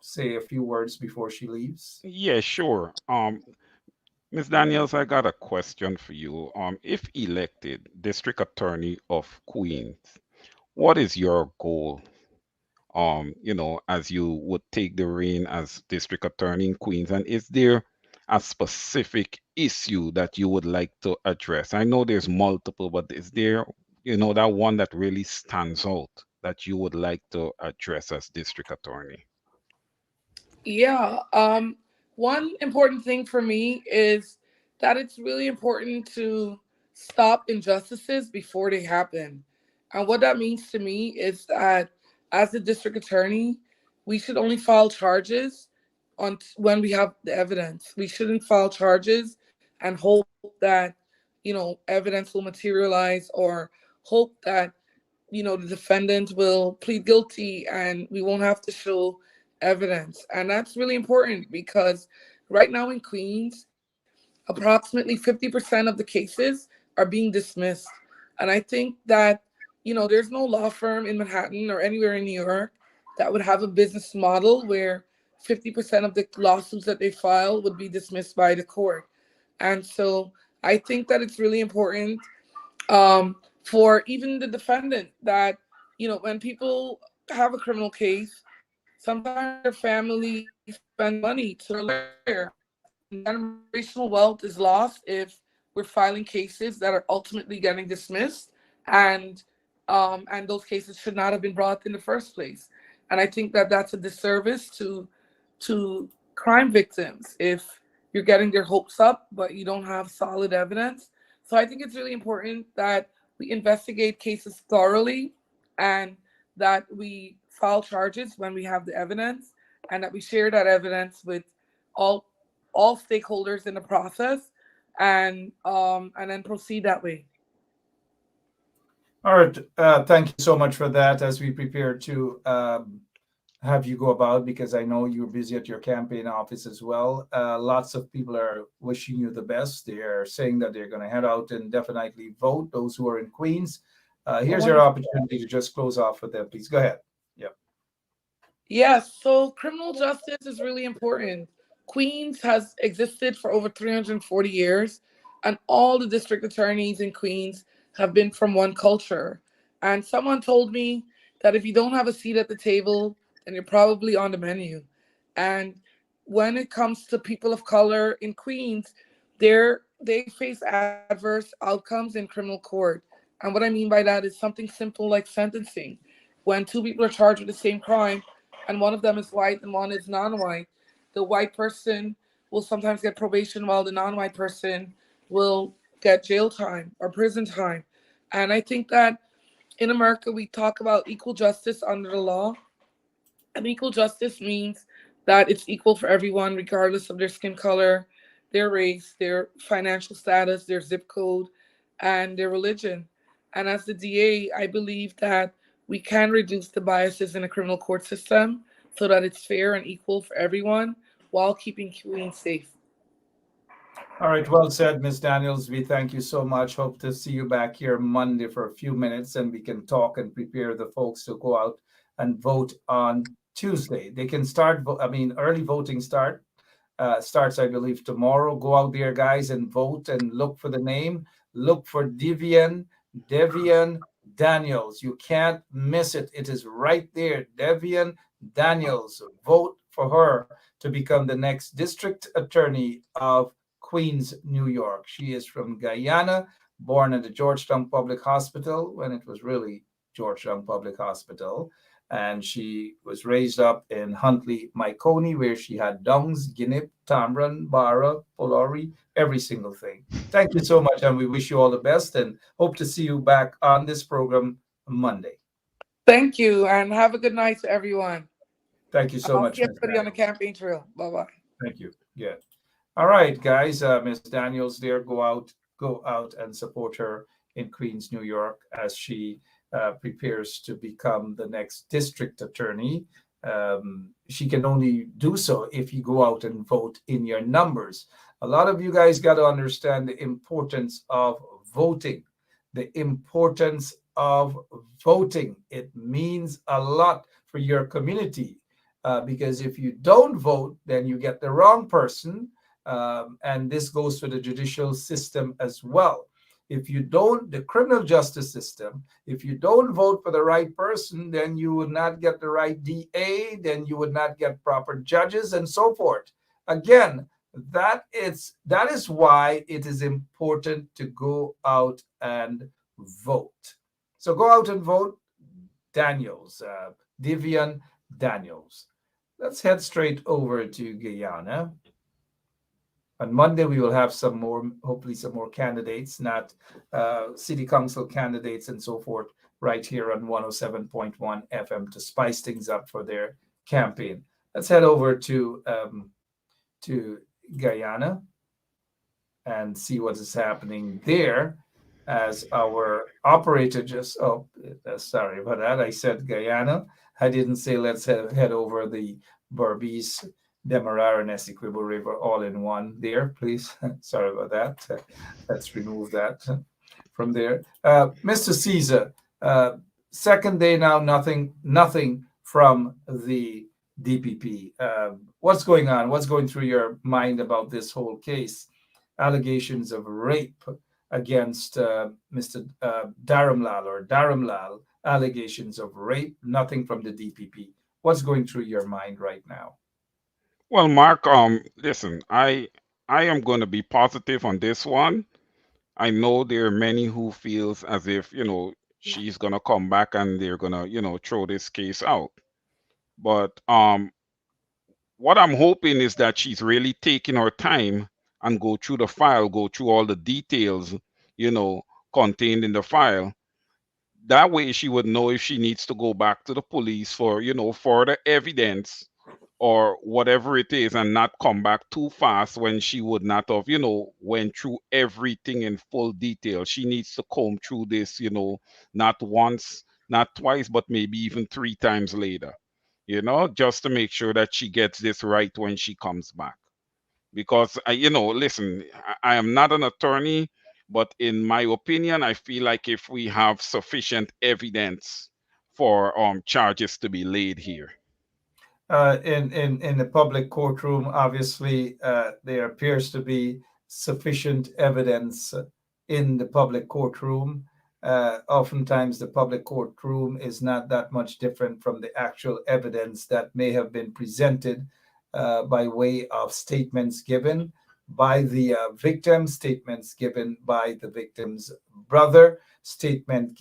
say a few words before she leaves? Yeah, sure. Ms. Daniels, I got a question for you. If elected district attorney of Queens, what is your goal? As you would take the reign as district attorney in Queens, and is there a specific issue that you would like to address? I know there's multiple, but is there, that one that really stands out that you would like to address as district attorney? Yeah. One important thing for me is that it's really important to stop injustices before they happen. And what that means to me is that as a district attorney, we should only file charges on when we have the evidence. We shouldn't file charges and hope that, evidence will materialize, or hope that the defendant will plead guilty and we won't have to show evidence. And that's really important because right now in Queens, approximately 50% of the cases are being dismissed. And I think that, there's no law firm in Manhattan or anywhere in New York that would have a business model where 50% of the lawsuits that they file would be dismissed by the court. And so I think that it's really important, for even the defendant, that when people have a criminal case, sometimes their family spend money to a lawyer. Generational wealth is lost if we're filing cases that are ultimately getting dismissed, and those cases should not have been brought in the first place. And I think that that's a disservice to crime victims if you're getting their hopes up but you don't have solid evidence. So I think it's really important that we investigate cases thoroughly, and that we file charges when we have the evidence, and that we share that evidence with all all stakeholders in the process, and then proceed that way. All right. Thank you so much for that as we prepare to have you go about, because I know you're busy at your campaign office as well. Lots of people are wishing you the best. They are saying that they're going to head out and definitely vote, those who are in Queens. Here's your opportunity to just close off with them. Please go ahead. Yeah. Yes, so criminal justice is really important. Queens has existed for over 340 years, and all the district attorneys in Queens have been from one culture. And someone told me that if you don't have a seat at the table, then you're probably on the menu. And when it comes to people of color in Queens, they face adverse outcomes in criminal court. And what I mean by that is something simple like sentencing. When two people are charged with the same crime, and one of them is white and one is non-white, the white person will sometimes get probation while the non-white person will get jail time or prison time. And I think that in America, we talk about equal justice under the law. And equal justice means that it's equal for everyone, regardless of their skin color, their race, their financial status, their zip code, and their religion. And as the DA, I believe that we can reduce the biases in the criminal court system so that it's fair and equal for everyone while keeping Queens safe. All right, well said, Ms. Daniels. We thank you so much. Hope to see you back here Monday for a few minutes, and we can talk and prepare the folks to go out and vote on Tuesday. They can start, early voting starts, I believe, tomorrow. Go out there, guys, and vote, and look for the name. Look for Devian Daniels. You can't miss it. It is right there. Devian Daniels. Vote for her to become the next district attorney of Queens, New York. She is from Guyana, born at the Georgetown Public Hospital when it was really Georgetown Public Hospital. And she was raised up in Huntley, Mycone, where she had Dungs, Guinea, Tamron, Barra, Polari, every single thing. Thank you so much, and we wish you all the best, and hope to see you back on this program Monday. Thank you, and have a good night to everyone. Thank you so I'll much. see everybody on the campaign trail. Bye-bye. Thank you. Yeah. All right, guys. Ms. Daniels there, go out and support her in Queens, New York, as she prepares to become the next district attorney. She can only do so if you go out and vote in your numbers. A lot of you guys got to understand the importance of voting. The importance of voting. It means a lot for your community, because if you don't vote, then you get the wrong person. And this goes for the judicial system as well. If you don't, the criminal justice system, if you don't vote for the right person, then you would not get the right DA, then you would not get proper judges, and so forth. Again, that is why it is important to go out and vote. So go out and vote. Daniels, Divian Daniels. Let's head straight over to Guyana. On Monday, we will have some more, hopefully some more candidates, not city council candidates and so forth, right here on 107.1 FM to spice things up for their campaign. Let's head over to Guyana and see what is happening there as our operator just, sorry about that. I said Guyana. I didn't say let's head over the Berbice, Demerara, and Essequibo River all in one there, please. Sorry about that. Let's remove that from there. Mr. Caesar, second day now, nothing from the DPP. What's going on? What's going through your mind about this whole case? Allegations of rape against Mr. Dharamlal, allegations of rape, nothing from the DPP. What's going through your mind right now? Well, Mark, listen, I am going to be positive on this one. I know there are many who feels as if, she's going to come back and they're going to, throw this case out. But what I'm hoping is that she's really taking her time and go through the file, go through all the details, contained in the file. That way she would know if she needs to go back to the police for, further evidence or whatever it is, and not come back too fast when she would not have, went through everything in full detail. She needs to comb through this, not once, not twice, but maybe even 3 times later, just to make sure that she gets this right when she comes back. Because, listen, I am not an attorney, but in my opinion, I feel like if we have sufficient evidence for charges to be laid here. In the public courtroom, obviously, there appears to be sufficient evidence in the public courtroom. Oftentimes, the public courtroom is not that much different from the actual evidence that may have been presented by way of statements given by the victim, statements given by the victim's brother, statements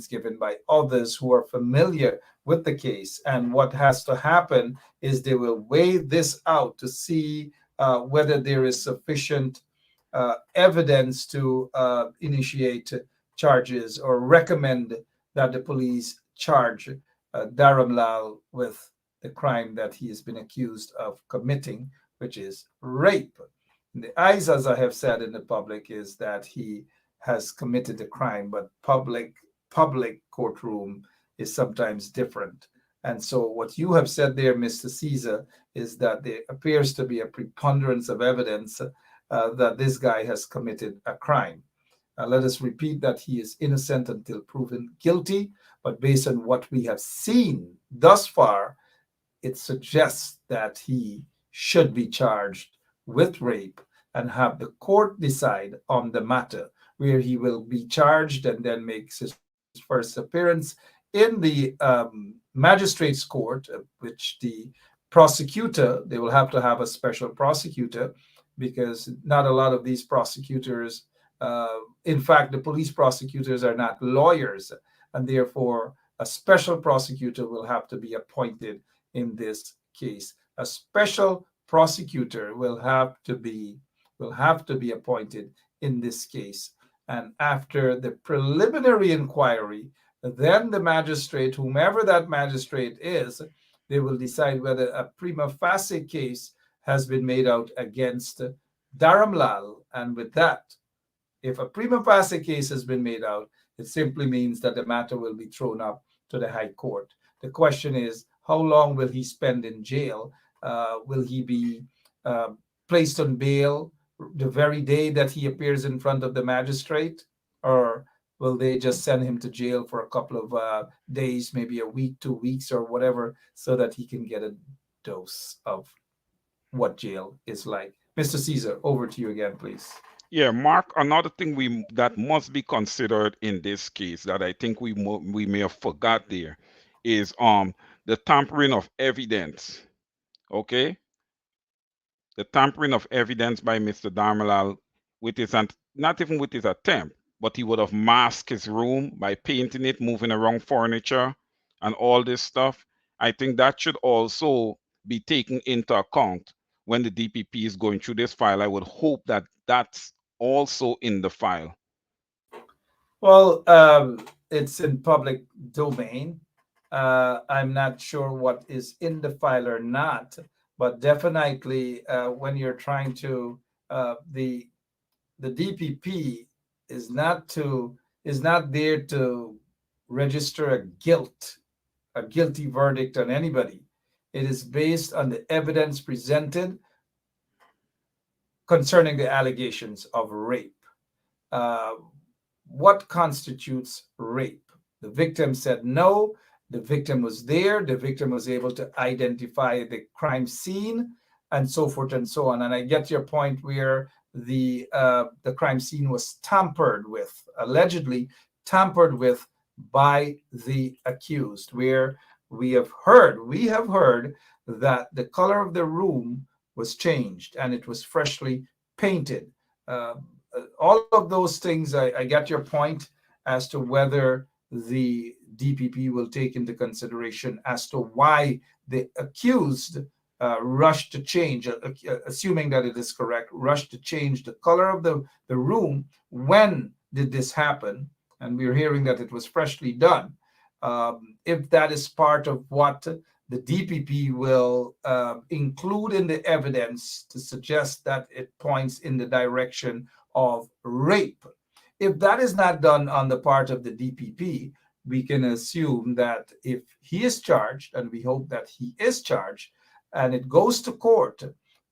given by others who are familiar with the case. And what has to happen is they will weigh this out to see whether there is sufficient evidence to initiate charges or recommend that the police charge Dharamlal with the crime that he has been accused of committing, which is rape. In the eyes, as I have said in the public, is that he has committed a crime, but public courtroom is sometimes different. And so what you have said there, Mr. Caesar, is that there appears to be a preponderance of evidence that this guy has committed a crime. Let us repeat that he is innocent until proven guilty, but based on what we have seen thus far, it suggests that he should be charged with rape and have the court decide on the matter, where he will be charged and then makes his first appearance in the magistrate's court, which the prosecutor, they will have to have a special prosecutor, because not a lot of these prosecutors, in fact, the police prosecutors are not lawyers, and therefore a special prosecutor will have to be appointed in this case. A special prosecutor will have to be appointed in this case. And after the preliminary inquiry, then the magistrate, whomever that magistrate is, they will decide whether a prima facie case has been made out against Dharamlal. And with that, if a prima facie case has been made out, it simply means that the matter will be thrown up to the High Court. The question is, how long will he spend in jail? Will he be placed on bail the very day that he appears in front of the magistrate? Or will they just send him to jail for a couple of days, maybe a week, 2 weeks, or whatever, so that he can get a dose of what jail is like? Mr. Caesar, over to you again, please. Yeah, Mark, another thing that must be considered in this case that I think we may have forgot there is the tampering of evidence. Okay, the tampering of evidence by Mr. Darmalal with not even with his attempt, but he would have masked his room by painting it, moving around furniture, and all this stuff. I think that should also be taken into account when the DPP is going through this file. I would hope that that's also in the file. Well, it's in public domain. I'm not sure what is in the file or not, but definitely when you're trying to the DPP is not there to register a guilty verdict on anybody. It is based on the evidence presented concerning the allegations of rape. Uh, what constitutes rape? The victim said no. The victim was there. The victim was able to identify the crime scene, and so forth and so on. And I get your point where the crime scene was tampered with, allegedly tampered with by the accused, where we have heard that the color of the room was changed and it was freshly painted. Uh, all of those things, I get your point as to whether the DPP will take into consideration as to why the accused rushed to change, assuming that it is correct, rushed to change the color of the room. When did this happen? And we're hearing that it was freshly done. If that is part of what the DPP will include in the evidence to suggest that it points in the direction of rape. If that is not done on the part of the DPP, we can assume that if he is charged, and we hope that he is charged, and it goes to court,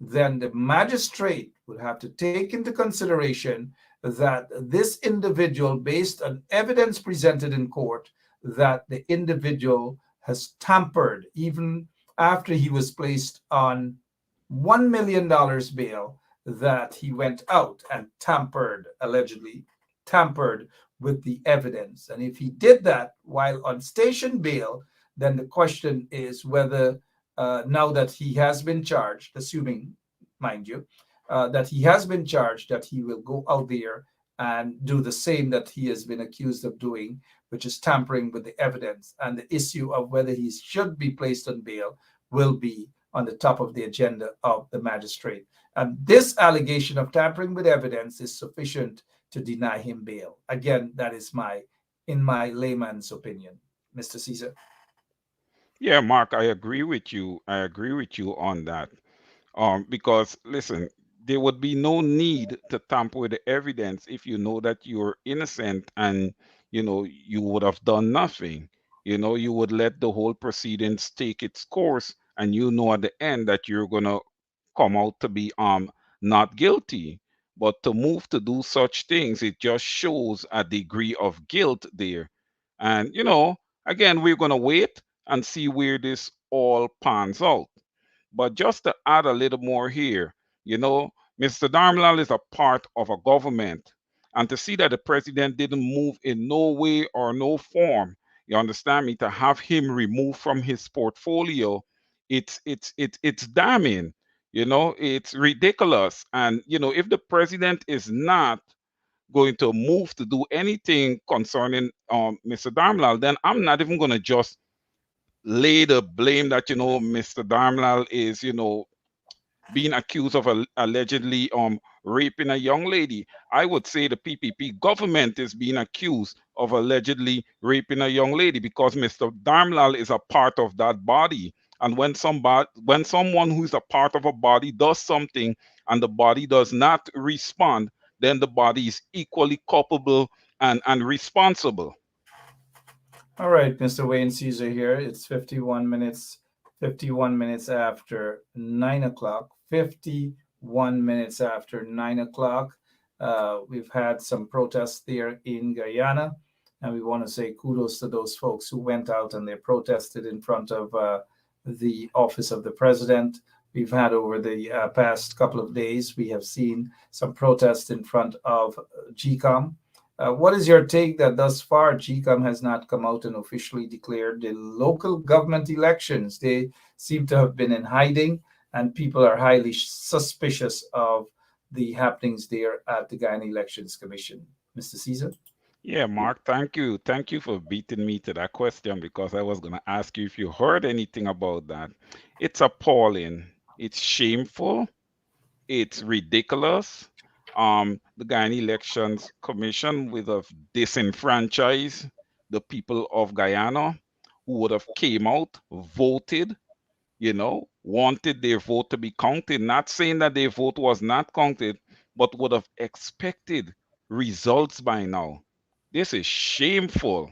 then the magistrate would have to take into consideration that this individual, based on evidence presented in court, that the individual has tampered even after he was placed on $1 million bail, that he went out and allegedly tampered with the evidence. And if he did that while on station bail, then the question is whether now that he has been charged, assuming, mind you, that he has been charged, that he will go out there and do the same that he has been accused of doing, which is tampering with the evidence. And the issue of whether he should be placed on bail will be on the top of the agenda of the magistrate. And this allegation of tampering with evidence is sufficient to deny him bail. Again, that is in my layman's opinion. Mr. Caesar. Yeah, Mark, I agree with you. I agree with you on that. Because listen, there would be no need to tamper with the evidence if you know that you're innocent and you would have done nothing. You would let the whole proceedings take its course, and at the end that you're gonna come out to be not guilty. But to move to do such things, it just shows a degree of guilt there. And again, we're gonna wait and see where this all pans out. But just to add a little more here, Mr. Darmalal is a part of a government. And to see that the president didn't move in no way or no form, you understand me, to have him removed from his portfolio, it's damning. It's ridiculous. And if the president is not going to move to do anything concerning Mr. Darmalal, then I'm not even going to just lay the blame that Mr. Darmalal is being accused of allegedly raping a young lady. I would say the PPP government is being accused of allegedly raping a young lady because Mr. Darmalal is a part of that body. And when someone who's a part of a body does something and the body does not respond, then the body is equally culpable and responsible. All right, Mr. Wayne Caesar here. It's 51 minutes after 9 o'clock. 51 minutes after 9 o'clock. We've had some protests there in Guyana, and we want to say kudos to those folks who went out and they protested in front of the office of the president. we've had over the past couple of days. We have seen some protests in front of GCOM. What is your take that thus far GCOM has not come out and officially declared the local government elections? They seem to have been in hiding, and people are highly suspicious of the happenings there at the Guyana Elections Commission. Mr. Caesar? Yeah, Mark, thank you. Thank you for beating me to that question because I was going to ask you if you heard anything about that. It's appalling. It's shameful. It's ridiculous. The Guyana Elections Commission would have disenfranchised the people of Guyana who would have came out, voted, wanted their vote to be counted. Not saying that their vote was not counted, but would have expected results by now. This is shameful.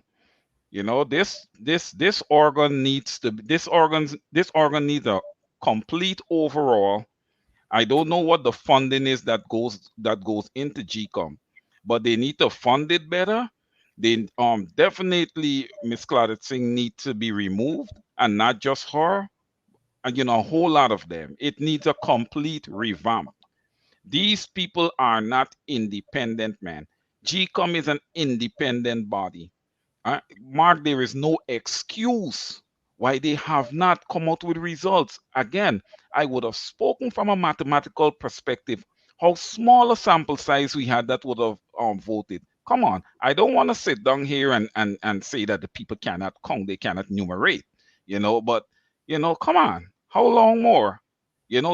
This organ needs to this organ needs a complete overall. I don't know what the funding is that goes into GCOM, but they need to fund it better. They definitely Miss Claudette Singh need to be removed, and not just her, and a whole lot of them. It needs a complete revamp. These people are not independent, man. GCOM is an independent body. Mark, there is no excuse why they have not come out with results. Again, I would have spoken from a mathematical perspective. How small a sample size we had that would have voted. Come on, I don't want to sit down here and say that the people cannot count, they cannot numerate, but, come on, how long more?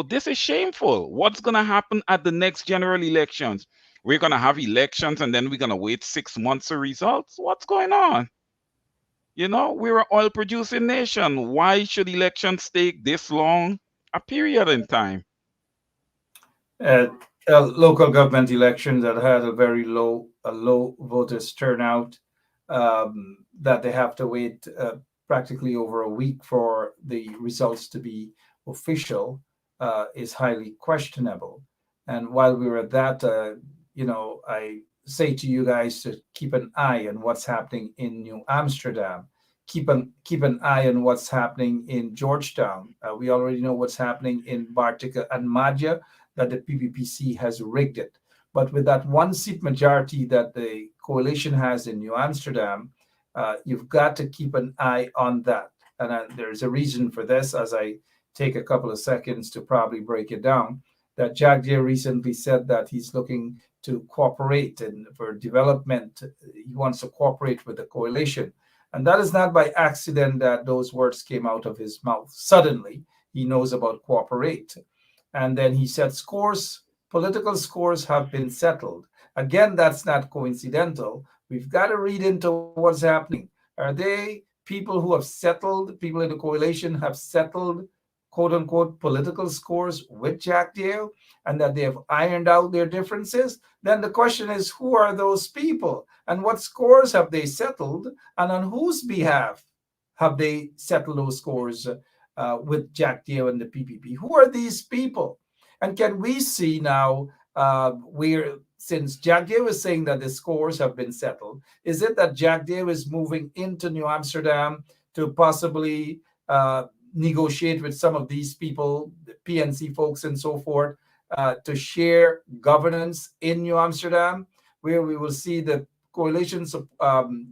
This is shameful. What's going to happen at the next general elections? We're going to have elections and then we're going to wait 6 months for results. What's going on? We're an oil producing nation. Why should elections take this long a period in time? uh, Local government elections that had a low voters turnout, that they have to wait practically over a week for the results to be official, is highly questionable. And while we were at that, I say to you guys to keep an eye on what's happening in New Amsterdam. Keep an eye on what's happening in Georgetown. We already know what's happening in Bartica and Madja, that the PPPC has rigged it. But with that one seat majority that the coalition has in New Amsterdam, you've got to keep an eye on that. And there's a reason for this, as I take a couple of seconds to probably break it down. That Jack Deere recently said that he's looking to cooperate and for development. He wants to cooperate with the coalition. And that is not by accident that those words came out of his mouth. Suddenly, he knows about cooperate. And then he said, political scores have been settled. Again, that's not coincidental. We've got to read into what's happening. Are they people who have settled, people in the coalition have settled, quote unquote, political scores with Jack Deere, and that they have ironed out their differences? Then the question is, who are those people? And what scores have they settled? And on whose behalf have they settled those scores with Jack Deere and the PPP? Who are these people? And can we see now, since Jack Deere is saying that the scores have been settled, is it that Jack Deere is moving into New Amsterdam to possibly negotiate with some of these people, the PNC folks and so forth, to share governance in New Amsterdam, where we will see the coalitions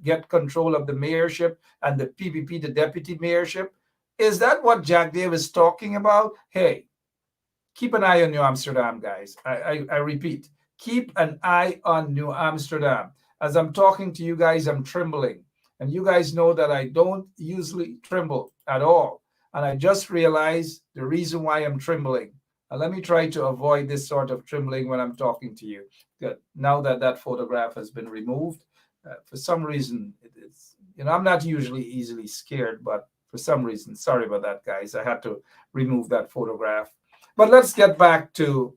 get control of the mayorship and the PPP, the deputy mayorship? Is that what Jack Deere is talking about? Hey, keep an eye on New Amsterdam, guys. I repeat, keep an eye on New Amsterdam. As I'm talking to you guys, I'm trembling. And you guys know that I don't usually tremble at all. And I just realized the reason why I'm trembling. Let me try to avoid this sort of trembling when I'm talking to you. Now that that photograph has been removed, for some reason, it's, I'm not usually easily scared, but for some reason, sorry about that, guys, I had to remove that photograph. But let's get back to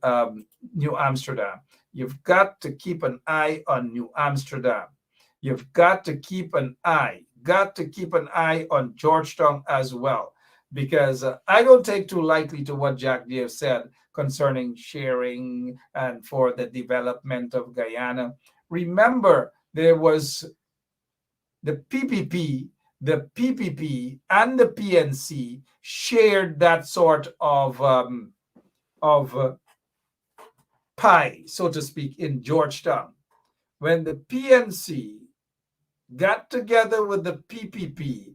New Amsterdam. You've got to keep an eye on New Amsterdam. You've got to keep an eye on Georgetown as well, because I don't take too lightly to what Jack Deere said concerning sharing and for the development of Guyana. Remember, there was the PPP the PPP and the PNC shared that sort of pie, so to speak, in Georgetown. When the PNC got together with the PPP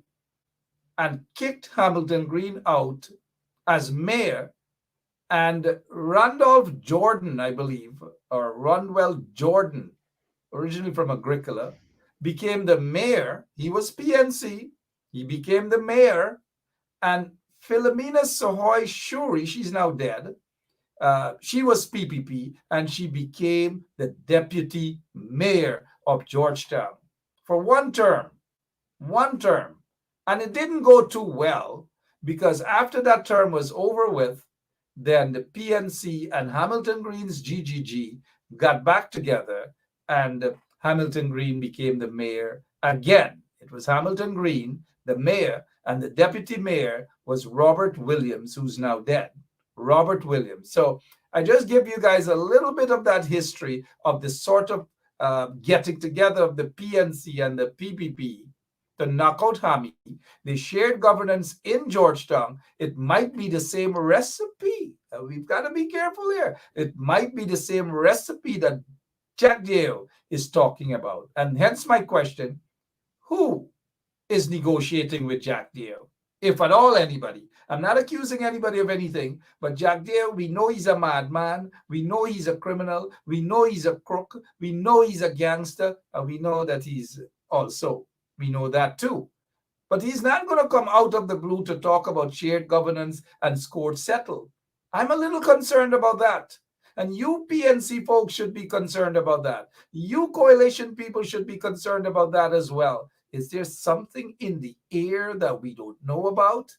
and kicked Hamilton Green out as mayor, and Randolph Jordan, I believe, or Ronwell Jordan, originally from Agricola, became the mayor. He was PNC. He became the mayor. And Philomena Sohoy Shuri, she's now dead. She was PPP, and she became the deputy mayor of Georgetown for one term. And it didn't go too well, because after that term was over with, then the PNC and Hamilton Green's GGG got back together, and Hamilton Green became the mayor again. It was Hamilton Green, the mayor, and the deputy mayor was Robert Williams, who's now dead. Robert Williams. So I just give you guys a little bit of that history of the sort of getting together of the PNC and the PPP to knock out Hammy. They shared governance in Georgetown. It might be the same recipe. We've got to be careful here. It might be the same recipe that Jack Dale is talking about. And hence my question, who is negotiating with Jack Dale? If at all anybody. I'm not accusing anybody of anything, but Jack Dale, we know he's a madman. We know he's a criminal. We know he's a crook. We know he's a gangster. And we know that he's also, we know that too. But he's not going to come out of the blue to talk about shared governance and scored settled. I'm a little concerned about that. And you PNC folks should be concerned about that. You coalition people should be concerned about that as well. Is there something in the air that we don't know about?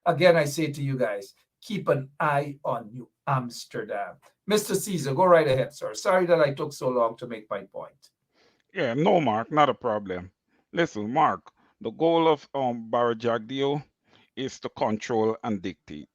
Again, I say to you guys, keep an eye on New Amsterdam. Mr. Caesar, go right ahead, sir. Sorry that I took so long to make my point. Yeah, no, Mark, not a problem. Listen, Mark, the goal of Barra Jagdeo is to control and dictate.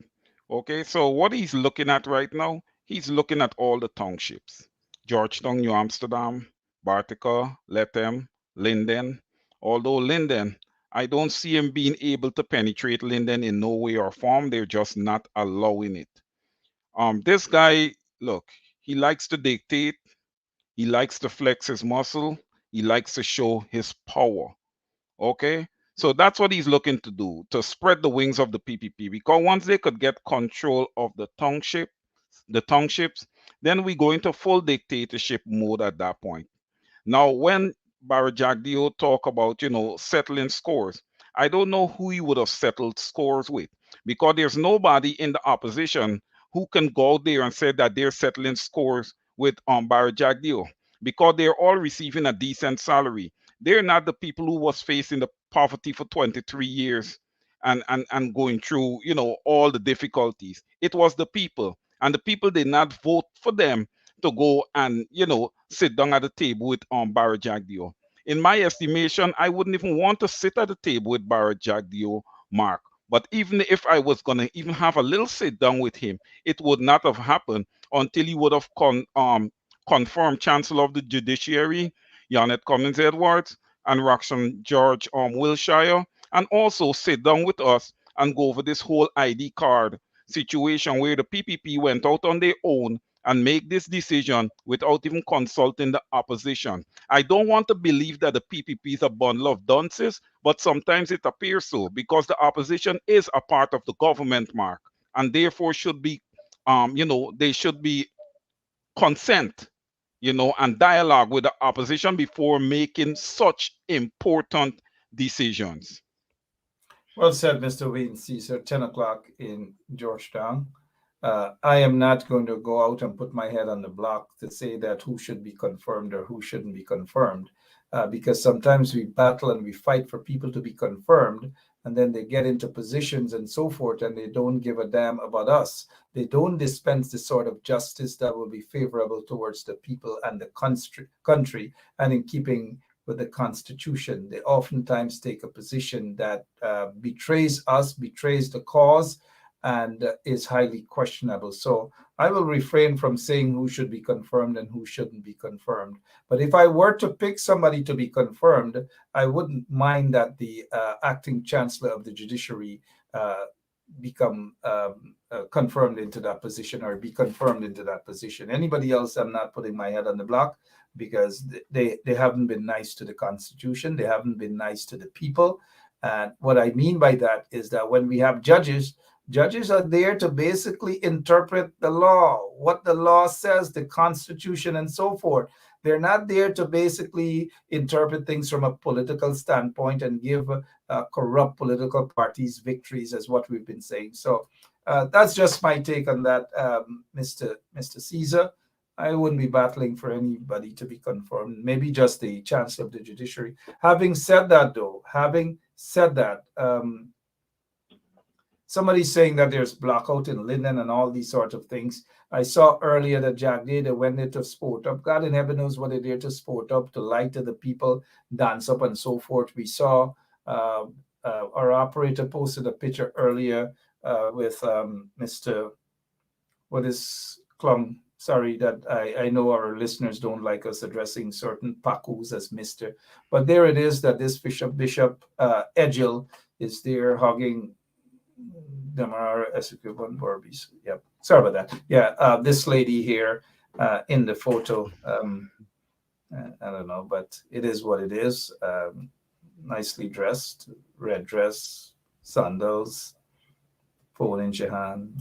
Okay, so what he's looking at right now, he's looking at all the townships. Georgetown, New Amsterdam, Bartica, Lethem, Linden. Although Linden, I don't see him being able to penetrate Linden in no way or form. They're just not allowing it. This guy, look, he likes to dictate. He likes to flex his muscle. He likes to show his power. Okay? So that's what he's looking to do, to spread the wings of the PPP. Because once they could get control of the townships, then we go into full dictatorship mode at that point. Now, when Barra Jagdeo talk about, settling scores, I don't know who he would have settled scores with, because there's nobody in the opposition who can go out there and say that they're settling scores with Barra Jagdeo, because they're all receiving a decent salary. They're not the people who was facing the poverty for 23 years and going through, all the difficulties. It was the people, and the people did not vote for them to go and, sit down at the table with Barra Jagdeo. In my estimation, I wouldn't even want to sit at the table with Barra Jagdeo, Mark. But even if I was going to even have a little sit down with him, it would not have happened until he would have confirmed Chancellor of the Judiciary, Janet Cummins Edwards, and Roxanne George Wilshire, and also sit down with us and go over this whole ID card situation where the PPP went out on their own and make this decision without even consulting the opposition. I don't want to believe that the PPP is a bundle of dunces, but sometimes it appears so, because the opposition is a part of the government, Mark, and therefore should be, they should be consent, and dialogue with the opposition before making such important decisions. Well said, Mr. Wayne Caesar. 10 o'clock in Georgetown. I am not going to go out and put my head on the block to say that who should be confirmed or who shouldn't be confirmed, because sometimes we battle and we fight for people to be confirmed, and then they get into positions and so forth, and they don't give a damn about us. They don't dispense the sort of justice that will be favorable towards the people and the country, and in keeping with the Constitution. They oftentimes take a position that betrays us, betrays the cause, and is highly questionable. So I will refrain from saying who should be confirmed and who shouldn't be confirmed. But if I were to pick somebody to be confirmed, I wouldn't mind that the acting chancellor of the judiciary become confirmed into that position, or be confirmed into that position. Anybody else, I'm not putting my head on the block, because they haven't been nice to the Constitution. They haven't been nice to the people. And what I mean by that is that when we have judges, judges are there to basically interpret the law, what the law says, the Constitution, and so forth. They're not there to basically interpret things from a political standpoint and give corrupt political parties victories, as what we've been saying. So that's just my take on that, Mr. Caesar. I wouldn't be battling for anybody to be confirmed, maybe just the Chancellor of the Judiciary. Having said that, though, somebody's saying that there's blackout in Linden and all these sorts of things. I saw earlier that Jack Day, they went there to sport up. God in heaven knows what they did to sport up, to lie to the people, dance up, and so forth. We saw our operator posted a picture earlier with Mr. What is Klum? Sorry that I know our listeners don't like us addressing certain Pakus as Mr. But there it is, that this Bishop Edgel is there hugging Damara Esequibo Borbis. Yep. Sorry about that. Yeah, this lady here in the photo. I don't know, but it is what it is. Nicely dressed, red dress, sandals, phone in your hand.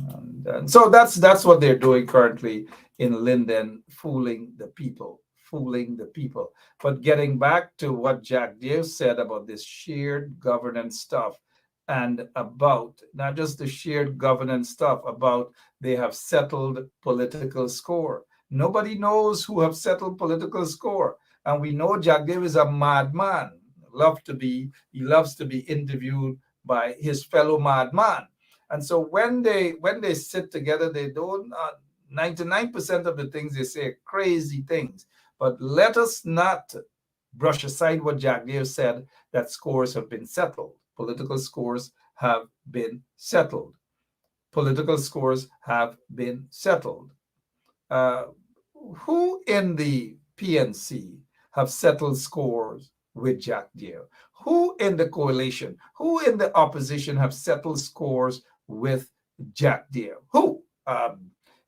And so that's what they're doing currently in Linden, fooling the people. But getting back to what Jack Deere said about this shared governance stuff, and about not just the shared governance stuff, about they have settled political score. Nobody knows who have settled political score. And we know Jack Deere is a madman. He loves to be interviewed by his fellow madman. And so when they sit together, they don't 99% of the things they say are crazy things. But let us not brush aside what Jack Deere said, that scores have been settled. Political scores have been settled. Political scores have been settled. Who in the PNC have settled scores with Jack Deere? Who in the coalition, who in the opposition have settled scores with Jack Deere? Who?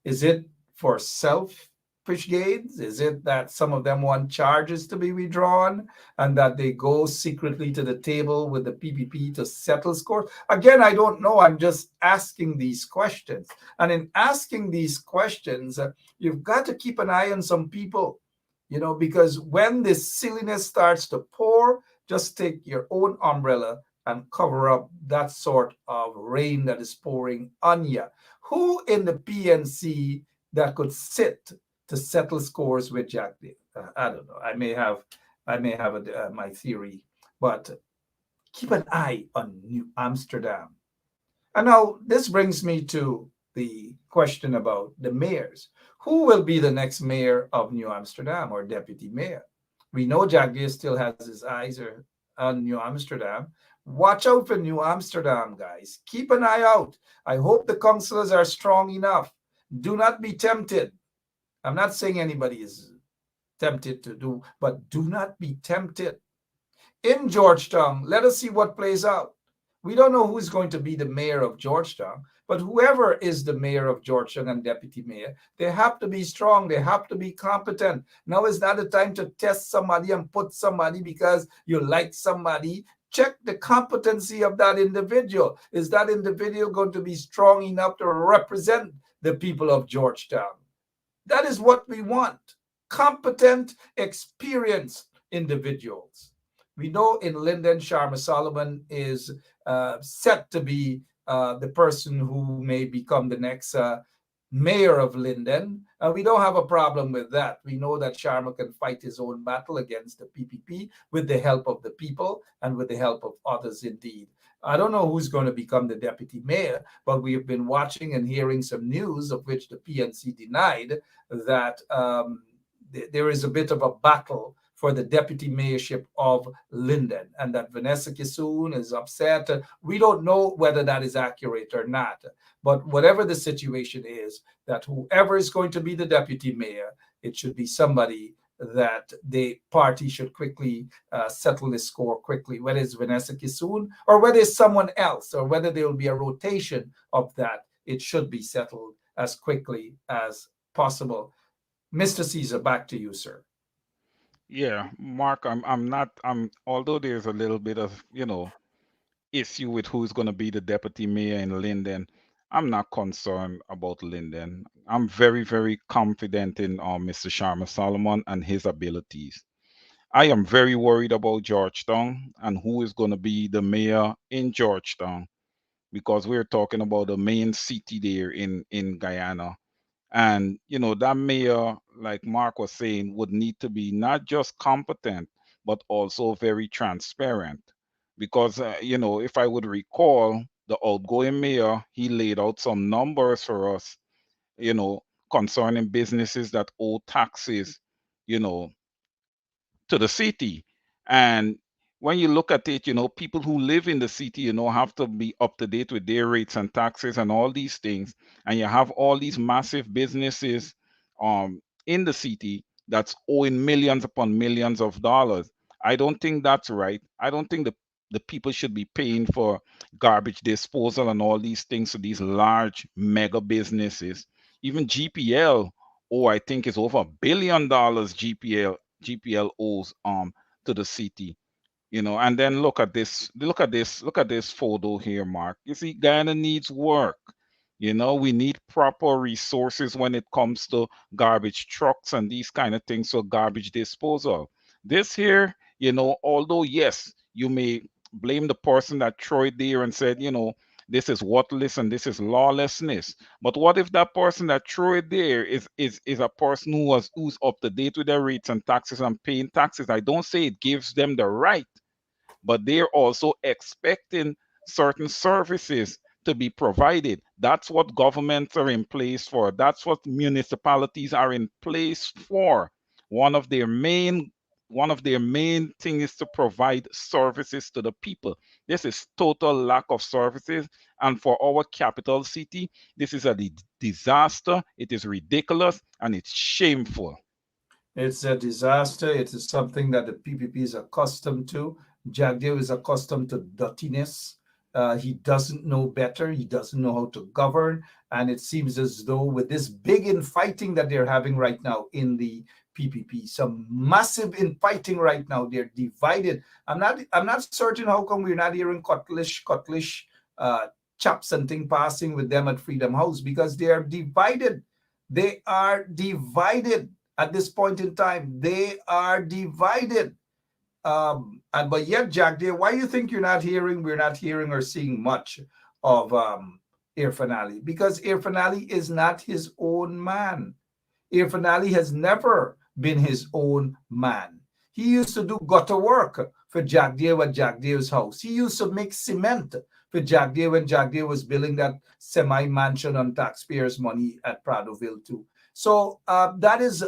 Is it for selfish gains? Is it that some of them want charges to be withdrawn and that they go secretly to the table with the PPP to settle scores? Again, I don't know. I'm just asking these questions. And in asking these questions, you've got to keep an eye on some people, because when this silliness starts to pour, just take your own umbrella and cover up that sort of rain that is pouring on you. Who in the PNC that could sit to settle scores with Jack Deere? I don't know. I may have my theory, but keep an eye on New Amsterdam. And now this brings me to the question about the mayors. Who will be the next mayor of New Amsterdam, or deputy mayor? We know Jack Deere still has his eyes on New Amsterdam. Watch out for New Amsterdam, guys. Keep an eye out. I hope the councillors are strong enough. Do not be tempted. I'm not saying anybody is tempted to do, but do not be tempted. In Georgetown, let us see what plays out. We don't know who's going to be the mayor of Georgetown, but whoever is the mayor of Georgetown and deputy mayor, they have to be strong. They have to be competent. Now is not the time to test somebody and put somebody because you like somebody. Check the competency of that individual. Is that individual going to be strong enough to represent the people of Georgetown? That is what we want. Competent, experienced individuals. We know in Linden, Sharma Solomon is set to be the person who may become the next mayor of Linden. We don't have a problem with that. We know that Sharma can fight his own battle against the PPP with the help of the people and with the help of others indeed. I don't know who's going to become the deputy mayor, but we have been watching and hearing some news of which the PNC denied that there is a bit of a battle for the deputy mayorship of Linden, and that Vanessa Kisoon is upset. We don't know whether that is accurate or not, but whatever the situation is, that whoever is going to be the deputy mayor, it should be somebody that the party should quickly settle the score quickly, whether it's Vanessa Kisoon or whether it's someone else, or whether there will be a rotation of that. It should be settled as quickly as possible. Mr. Caesar, back to you, sir. Yeah, Mark, I'm not although there's a little bit of, issue with who's going to be the deputy mayor in Linden. I'm not concerned about Linden. I'm very, very confident in Mr. Sharma Solomon and his abilities. I am very worried about Georgetown and who is going to be the mayor in Georgetown, because we're talking about the main city there in Guyana. And that mayor, like Mark was saying, would need to be not just competent, but also very transparent. Because if I would recall, the outgoing mayor, he laid out some numbers for us, you know, concerning businesses that owe taxes, you know, to the city. And when you look at it, people who live in the city, have to be up to date with their rates and taxes and all these things. And you have all these massive businesses in the city that's owing millions upon millions of dollars. I don't think that's right. I don't think the people should be paying for garbage disposal and all these things to these large mega businesses. Even GPL, I think is over $1 billion. GPL owes to the city. And then look at this photo here, Mark. You see, Guyana needs work. We need proper resources when it comes to garbage trucks and these kind of things, so garbage disposal. This here, although yes, you may blame the person that threw it there and said, this is worthless and this is lawlessness. But what if that person that threw it there is a person who's up to date with their rates and taxes and paying taxes? I don't say it gives them the right, but they're also expecting certain services to be provided. That's what governments are in place for. That's what municipalities are in place for. One of their main things is to provide services to the people. This is total lack of services, and for our capital city, this is a disaster. It is ridiculous and it's shameful. It's a disaster. It is something that the PPP is accustomed to. Jagdeo is accustomed to dirtiness. He doesn't know better. He doesn't know how to govern. And it seems as though with this big infighting that they're having right now in the PPP, some massive infighting right now. They're divided. I'm not certain how come we're not hearing Cutlish chaps and thing passing with them at Freedom House, because they are divided. They are divided at this point in time. They are divided. But yet, Jagdeo, why do you think we're not hearing or seeing much of Irfaan Ali? Because Irfaan Ali is not his own man. Irfaan Ali has never been his own man. He used to do gutter work for Jagdeo at Jagdeo's house. He used to make cement for Jagdeo when Jagdeo was building that semi-mansion on taxpayers' money at Pradoville too. So that is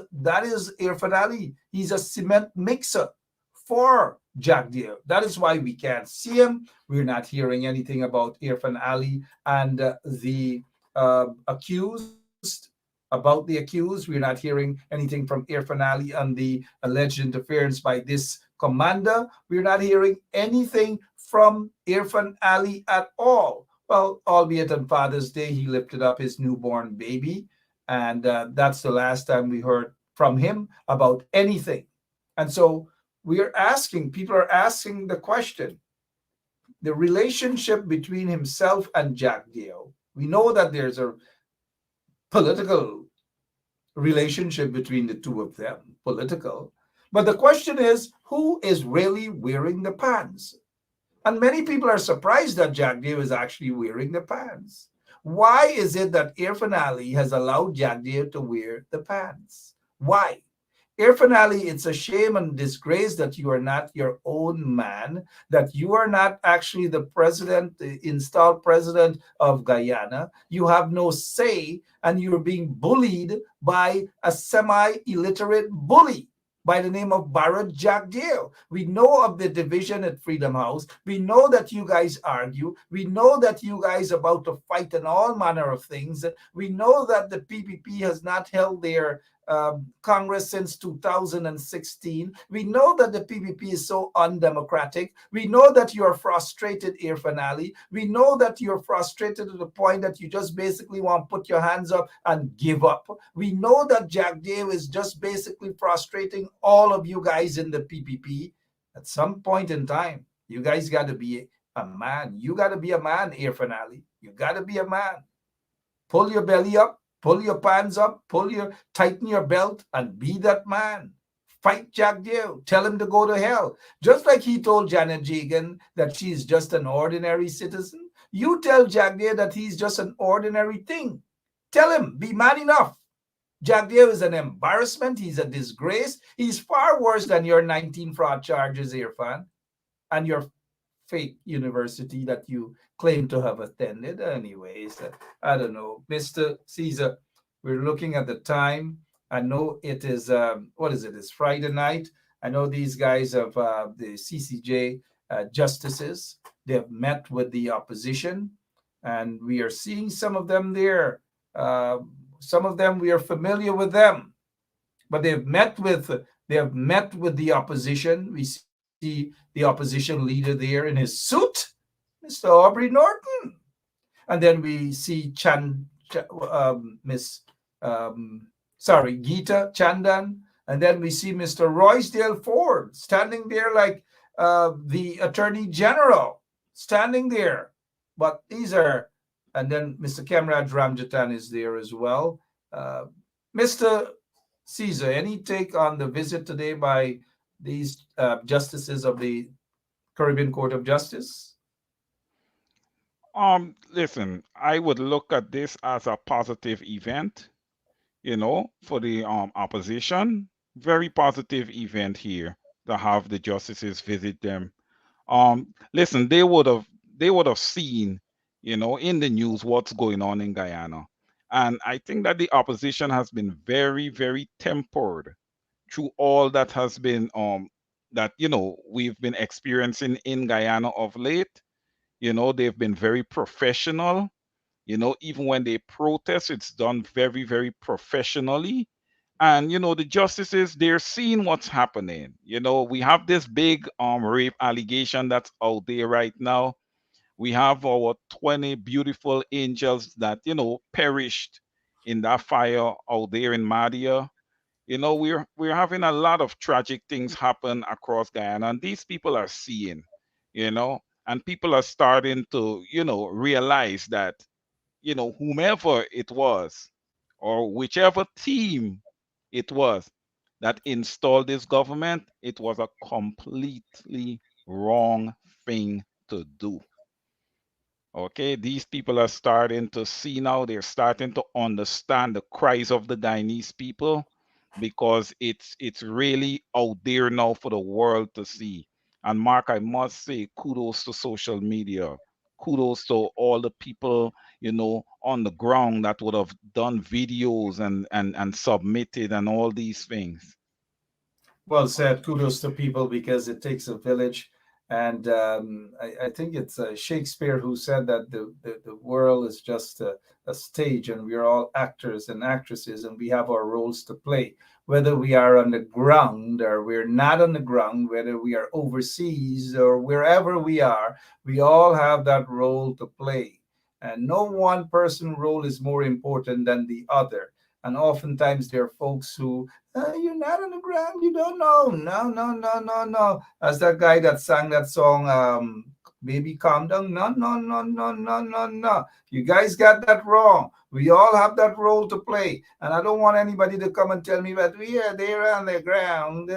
Irfaan Ali. He's a cement mixer for Jagdeo. That is why we can't see him. We're not hearing anything about Irfaan Ali and the accused. About the accused, we're not hearing anything from Irfaan Ali on the alleged interference by this commander. We're not hearing anything from Irfaan Ali at all. Well, albeit on Father's Day, he lifted up his newborn baby, and that's the last time we heard from him about anything. And so people are asking the question, the relationship between himself and Jagdeo. We know that there's a political relationship between the two of them, political. But the question is, who is really wearing the pants? And many people are surprised that Jagdeo is actually wearing the pants. Why is it that Irfaan Ali has allowed Jagdeo to wear the pants? Why? Irfaan Ali, it's a shame and disgrace that you are not your own man, that you are not actually the president, the installed president of Guyana. You have no say, and you're being bullied by a semi-illiterate bully. by the name of Barrett Jagdeo. We know of the division at Freedom House. We know that you guys argue. We know that you guys are about to fight and all manner of things. We know that the PPP has not held their Congress since 2016. We know that the PPP is so undemocratic. We know that you are frustrated, Irfan Ali. We know that you're frustrated to the point that you just basically want to put your hands up and give up. We know that Jagdeo is just basically frustrating all of you guys in the PPP. At some point in time, you guys got to be a man. You got to be a man, Irfan Ali. You got to be a man. Pull your belly up. Pull your pants up, tighten your belt, and be that man. Fight Jagdeo. Tell him to go to hell. Just like he told Janet Jagan that she's just an ordinary citizen, you tell Jagdeo that he's just an ordinary thing. Tell him, be man enough. Jagdeo is an embarrassment. He's a disgrace. He's far worse than your 19 fraud charges, Irfan, and your fake university that you claim to have attended. Anyways, I don't know. Mr. Caesar, we're looking at the time. I know it is, what is it? It's Friday night. I know these guys have the CCJ justices. They have met with the opposition, and we are seeing some of them there. Some of them, we are familiar with them, but they have met with the opposition. We see the opposition leader there in his suit, Mr. Aubrey Norton. And then we see Geeta Chandan. And then we see Mr. Roysdale Ford standing there like the Attorney General, standing there. But these are, and then Mr. Kamraj Ramjatan is there as well. Mr. Caesar, any take on the visit today by these justices of the Caribbean Court of Justice? Listen, I would look at this as a positive event, for the opposition. Very positive event here to have the justices visit them. Listen, they would have seen, in the news what's going on in Guyana. And I think that the opposition has been very, very tempered through all that has been we've been experiencing in Guyana of late. They've been very professional. Even when they protest, it's done very, very professionally. And the justices, they're seeing what's happening. We have this big rape allegation that's out there right now. We have our 20 beautiful angels that perished in that fire out there in Madia. We're having a lot of tragic things happen across Guyana, and these people are seeing, and people are starting to, realize that, whomever it was, or whichever team it was that installed this government, it was a completely wrong thing to do. Okay, these people are starting to see now, they're starting to understand the cries of the Guyanese people, because it's really out there now for the world to see. And Mark, I must say, kudos to social media. Kudos to all the people, on the ground that would have done videos and submitted and all these things. Well said. Kudos to people, because it takes a village. And I think it's Shakespeare who said that the world is just a stage, and we are all actors and actresses, and we have our roles to play. Whether we are on the ground or we're not on the ground, whether we are overseas or wherever we are, we all have that role to play. And no one person role is more important than the other. And oftentimes there are folks who, you're not on the ground, you don't know. No. As that guy that sang that song, Baby Calm Down. No. You guys got that wrong. We all have that role to play. And I don't want anybody to come and tell me that we are there on the ground,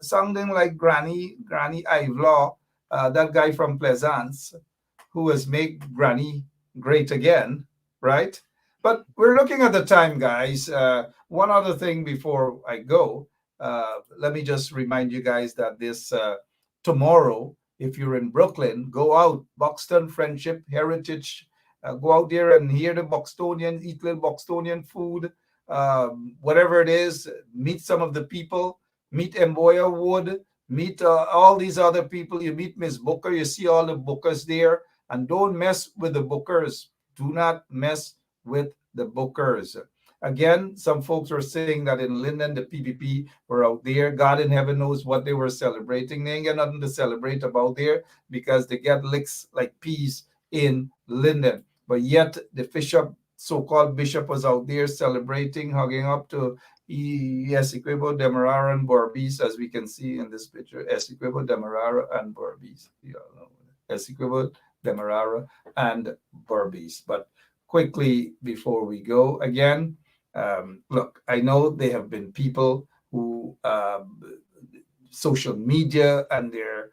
sounding like Granny Ivelaw, that guy from Plaisance, who has made Granny great again, right? But we're looking at the time, guys. One other thing before I go, let me just remind you guys that this tomorrow, if you're in Brooklyn, go out, Buxton Friendship Heritage. Go out there and hear the Buxtonian, eat little Buxtonian food, whatever it is, meet some of the people. meet Mboya Wood, meet all these other people. You meet Miss Booker, you see all the bookers there, and don't mess with the bookers. Do not mess with the bookers. Again, some folks were saying that in Linden, the PPP were out there. God in heaven knows what they were celebrating. They ain't got nothing to celebrate about there because they get licks like peas in Linden. But yet the bishop, so-called bishop, was out there celebrating, hugging up to Essequibo, Demerara, and Berbice, as we can see in this picture. Essequibo, Demerara, and Berbice. Essequibo, Demerara, and Berbice. But quickly before we go, again, look, I know there have been people who social media and they're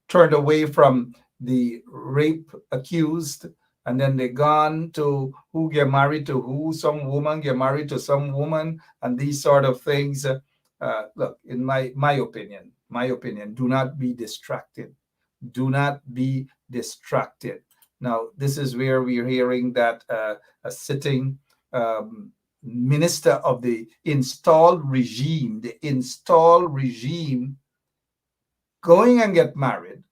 turned away from the rape accused, and then they gone to who get married to who, some woman get married to some woman, and these sort of things. Look, in my opinion, do not be distracted. Do not be distracted. Now, this is where we're hearing that a sitting minister of the installed regime, going and get married,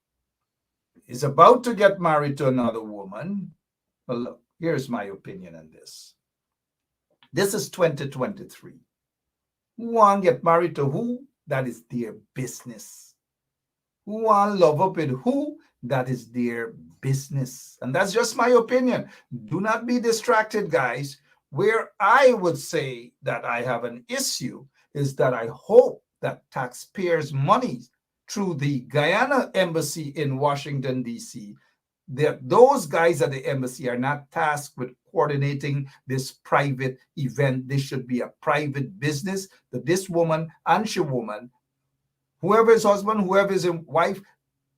is about to get married to another woman. Well, look, here's my opinion on this. This is 2023. Who want to get married to who? That is their business. Who want to love up with who? That is their business. And that's just my opinion. Do not be distracted, guys. Where I would say that I have an issue is that I hope that taxpayers' money through the Guyana Embassy in Washington, D.C., that those guys at the embassy are not tasked with coordinating this private event. This should be a private business that this woman and she woman, whoever is husband, whoever is wife,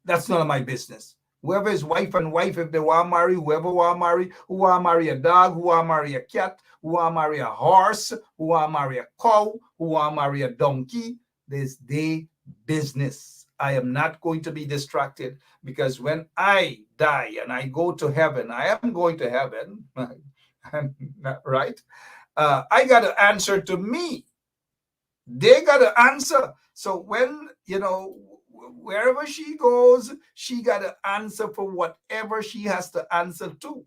that's none of my business. Whoever is wife and wife, if they want to marry, whoever want to marry, who want to marry a dog, who want to marry a cat, who want to marry a horse, who want to marry a cow, who want to marry a donkey, there's their business. I am not going to be distracted, because when I die and I go to heaven, I am going to heaven, right? I got to answer to me. They got to answer. So when, wherever she goes, she got to answer for whatever she has to answer to.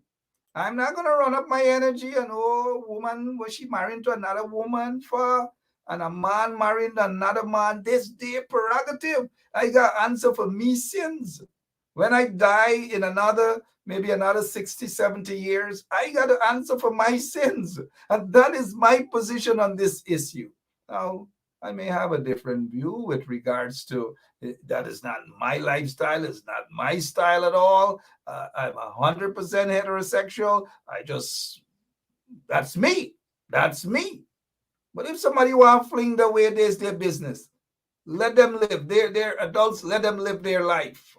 I'm not going to run up my energy and, woman, was she married to another woman for? And a man marrying another man, this their prerogative. I got answer for me sins. When I die in maybe another 60, 70 years, I got to answer for my sins. And that is my position on this issue. Now, I may have a different view with regards to that is not my lifestyle. It's not my style at all. I'm 100% heterosexual. That's me. That's me. But if somebody want to fling their way, there's their business. Let them live. They're adults. Let them live their life.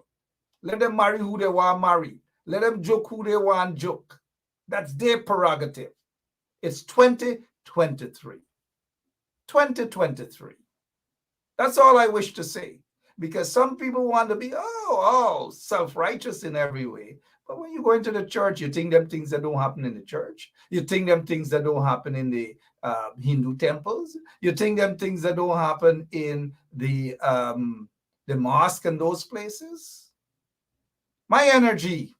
Let them marry who they want to marry. Let them joke who they want to joke. That's their prerogative. It's 2023. 2023. That's all I wish to say. Because some people want to be self-righteous in every way. But when you go into the church, you think them things that don't happen in the church. You think them things that don't happen in the Hindu temples. You think them things that don't happen in the mosque and those places. My energy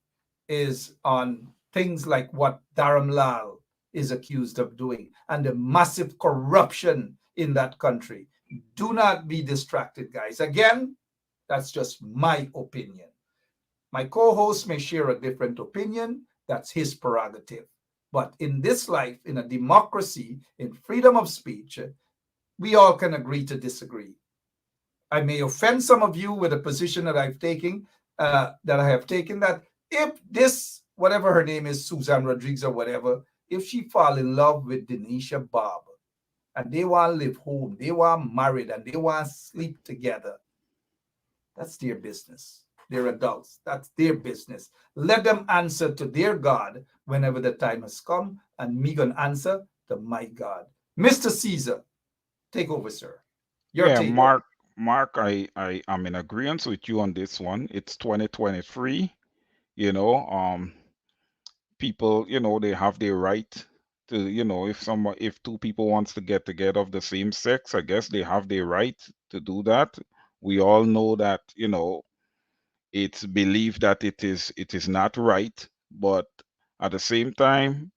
is on things like what Dharam Lal is accused of doing and the massive corruption in that country. Do not be distracted, guys. Again, that's just my opinion. My co-host may share a different opinion. That's his prerogative. But in this life, in a democracy, in freedom of speech, we all can agree to disagree. I may offend some of you with a position that I've taken, that if this, whatever her name is, Susan Rodriguez or whatever, if she fall in love with Denisha Bob, and they want to live home, they want married, and they want to sleep together, that's their business. They're adults. That's their business. Let them answer to their God whenever the time has come, and me gonna answer to my God. Mr. Caesar, take over, sir. Mark, I am in agreement with you on this one. It's 2023. People, they have their right to, if two people wants to get together of the same sex, I guess they have the right to do that. We all know that, it's believed that it is not right, but at the same time,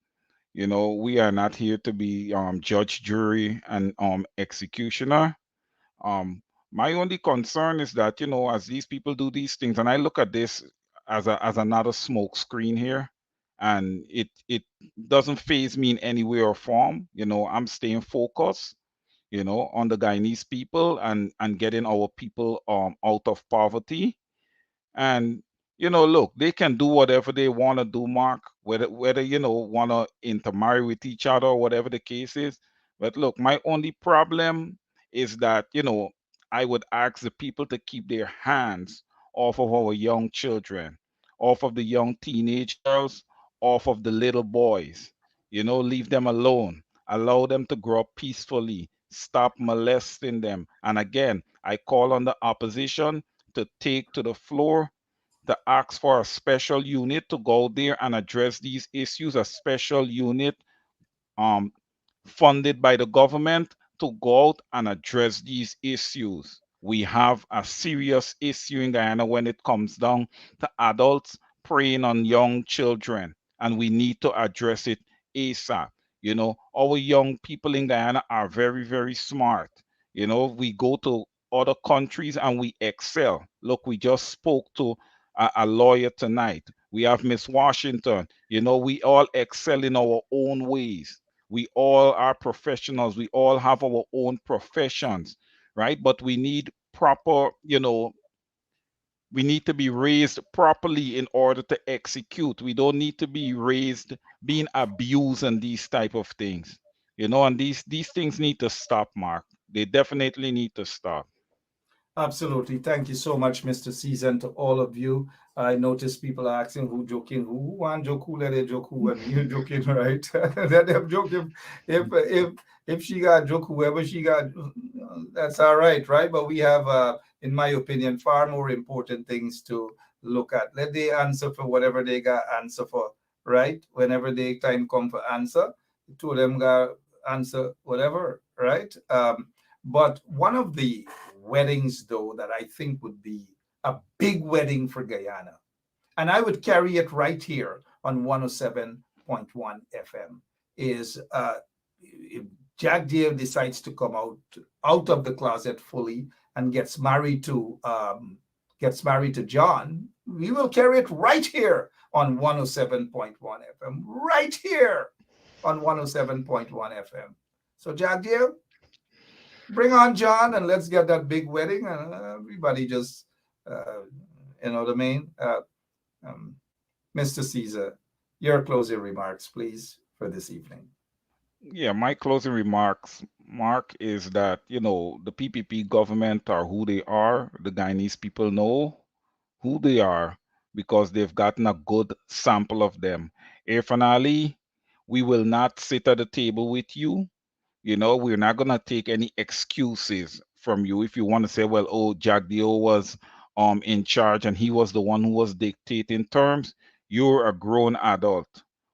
we are not here to be judge, jury, and executioner. um my only concern is that, as these people do these things, and I look at this as another smoke screen here, and it doesn't phase me in any way or form. I'm staying focused, on the Guyanese people, and getting our people out of poverty. And look, they can do whatever they want to do, Mark, whether want to intermarry with each other or whatever the case is. But look, my only problem is that, I would ask the people to keep their hands off of our young children, off of the young teenage girls, off of the little boys. Leave them alone. Allow them to grow up peacefully. Stop molesting them. And again, I call on the opposition to take to the floor, to ask for a special unit to go there and address these issues, a special unit um, funded by the government to go out and address these issues. We have a serious issue in Guyana when it comes down to adults preying on young children, and we need to address it ASAP. Our young people in Guyana are very, very smart. We go to other countries and we excel. Look, we just spoke to a lawyer tonight. We have Miss Washington. We all excel in our own ways. We all are professionals. We all have our own professions, right? But we need proper, we need to be raised properly in order to execute. We don't need to be raised being abused and these type of things. And these things need to stop, Mark. They definitely need to stop. Absolutely. Thank you so much, Mr. Season, to all of you. I noticed people asking who joking, who want joke, who let it joke, who and you joking, right? Let them joke if she got joke, whoever she got, that's all right? But we have, in my opinion, far more important things to look at. Let they answer for whatever they got answer for, right? Whenever they time come for answer, two of them got answer whatever, right? But one of the weddings, though, that I think would be a big wedding for Guyana, and I would carry it right here on 107.1 FM, is if Jack Dave decides to come out of the closet fully and gets married to John, we will carry it right here on 107.1 FM, right here on 107.1 FM. So Jack Dave, bring on John and let's get that big wedding, and everybody just, you know what I mean? Mr. Caesar, your closing remarks, please, for this evening. Yeah, my closing remarks, Mark, is that, the PPP government are who they are. The Guyanese people know who they are because they've gotten a good sample of them. Irfan Ali, we will not sit at the table with you. We're not going to take any excuses from you. If you want to say, well, oh, Jack Dio was in charge and he was the one who was dictating terms, you're a grown adult.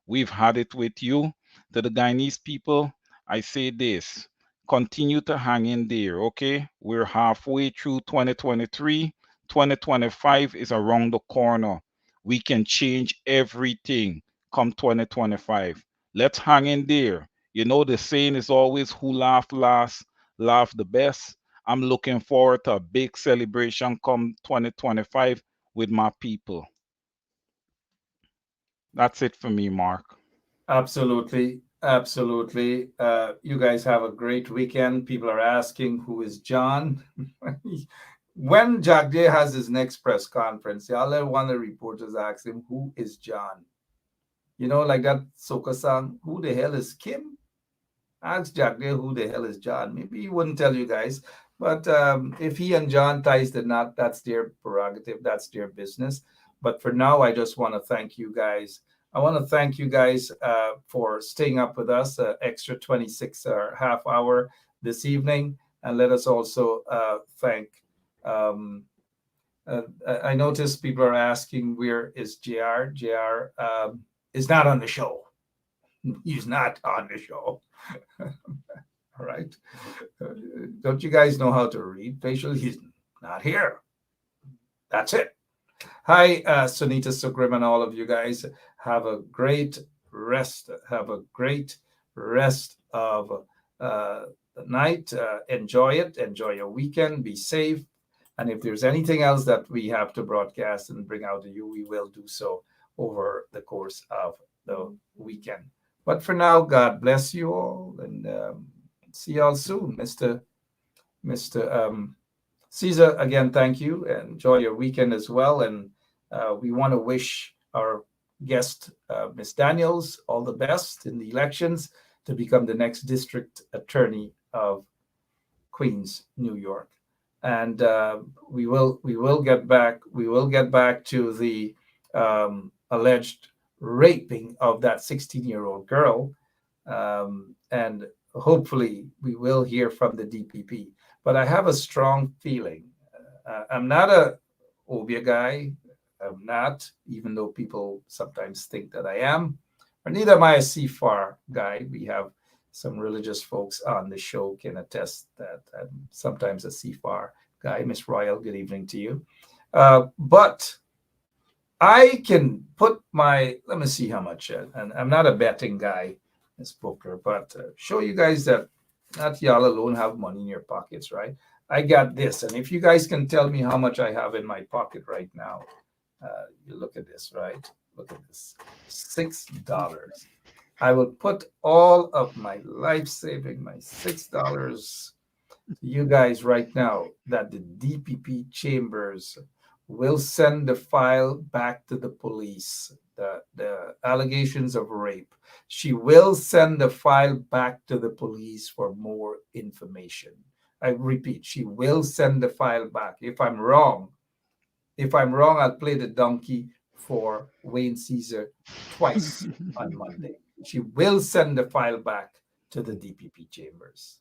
We've had it with you. To the Guyanese people, I say this: continue to hang in there, okay? We're halfway through 2023. 2025 is around the corner. We can change everything come 2025. Let's hang in there. The saying is always who laugh last, laugh the best. I'm looking forward to a big celebration come 2025 with my people. That's it for me, Mark. Absolutely. Absolutely. You guys have a great weekend. People are asking who is John. When Jack Day has his next press conference, y'all let one of the reporters ask him, who is John? Like that soca song, who the hell is Kim? Ask Jack Day who the hell is John. Maybe he wouldn't tell you guys. But if he and John ties the knot, that's their prerogative. That's their business. But for now, I just want to thank you guys. I want to thank you guys for staying up with us, extra 26 or half hour this evening. And let us also thank, I noticed people are asking, where is JR? JR is not on the show. He's not on the show. All right. Don't you guys know how to read facial? He's not here. That's it. Hi, Sunita Sukrim and all of you guys. Have a great rest. Have a great rest of the night. Enjoy it. Enjoy your weekend. Be safe. And if there's anything else that we have to broadcast and bring out to you, we will do so over the course of the weekend. But for now, God bless you all, and see y'all soon, Mr. Caesar. Again, thank you, and enjoy your weekend as well. And we want to wish our guest, Ms. Daniels, all the best in the elections to become the next district attorney of Queens, New York. And we will get back to the alleged raping of that 16-year-old girl, and hopefully we will hear from the DPP. But I have a strong feeling. I'm not a Obia guy. I'm not, even though people sometimes think that I am. Or neither am I a CFAR guy. We have some religious folks on the show can attest that I'm sometimes a CFAR guy. Miss Royal, good evening to you. But I can put let me see how much, and I'm not a betting guy, Miss Booker, but show you guys that not y'all alone have money in your pockets, right? I got this, and if you guys can tell me how much I have in my pocket right now, you look at this, right? Look at this, $6. I will put all of my life saving, my $6, to you guys right now, that the DPP chambers will send the file back to the police, the allegations of rape. She will send the file back to the police for more information. I repeat, she will send the file back. If I'm wrong, I'll play the donkey for Wayne Caesar twice on Monday. She will send the file back to the DPP chambers.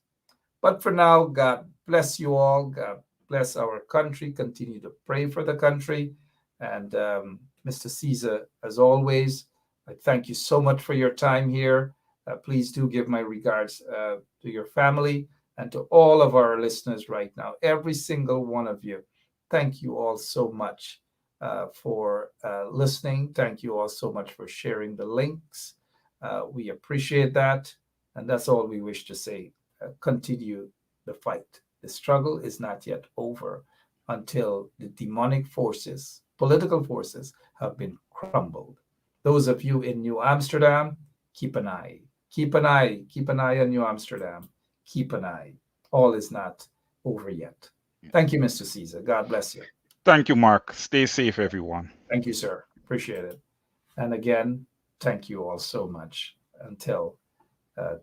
But for now, God bless you all. God bless our country. Continue to pray for the country. And Mr. Caesar, as always, I thank you so much for your time here. Please do give my regards to your family and to all of our listeners right now, every single one of you. Thank you all so much for listening. Thank you all so much for sharing the links. We appreciate that. And that's all we wish to say. Continue the fight. The struggle is not yet over until the demonic forces, political forces, have been crumbled. Those of you in New Amsterdam, keep an eye. Keep an eye on New Amsterdam. Keep an eye. All is not over yet. Thank you, Mr. Caesar. God bless you. Thank you, Mark. Stay safe, everyone. Thank you, sir. Appreciate it. And again, thank you all so much. Until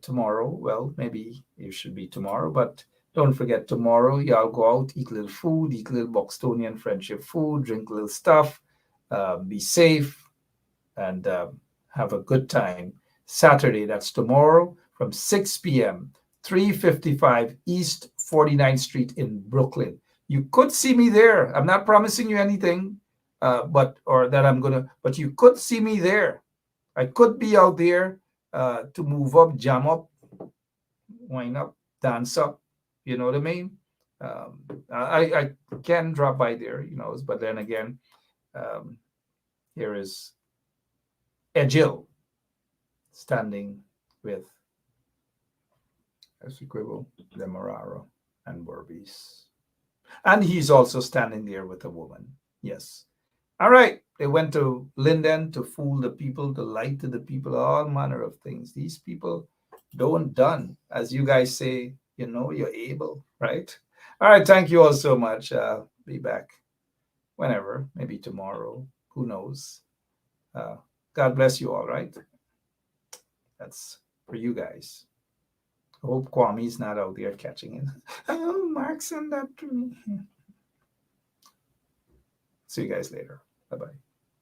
tomorrow. Well, maybe it should be tomorrow, but don't forget tomorrow, y'all go out, eat a little food, eat a little Buxtonian friendship food, drink a little stuff, be safe, and have a good time. Saturday, that's tomorrow, from 6 p.m., 355 East 49th Street in Brooklyn. You could see me there. I'm not promising you anything, but you could see me there. I could be out there to move up, jam up, wind up, dance up. You know what I mean? I can drop by there, but then again, here is Ejil standing with Essequibo, Demerara, and Burbis. And he's also standing there with a woman. Yes. All right. They went to Linden to fool the people, to lie to the people, all manner of things. These people don't done. As you guys say, you're able, right? All right. Thank you all so much. Be back whenever, maybe tomorrow. Who knows? God bless you all, right? That's for you guys. I hope Kwame's not out there catching it. Oh, Mark, send that to me. See you guys later. Bye-bye.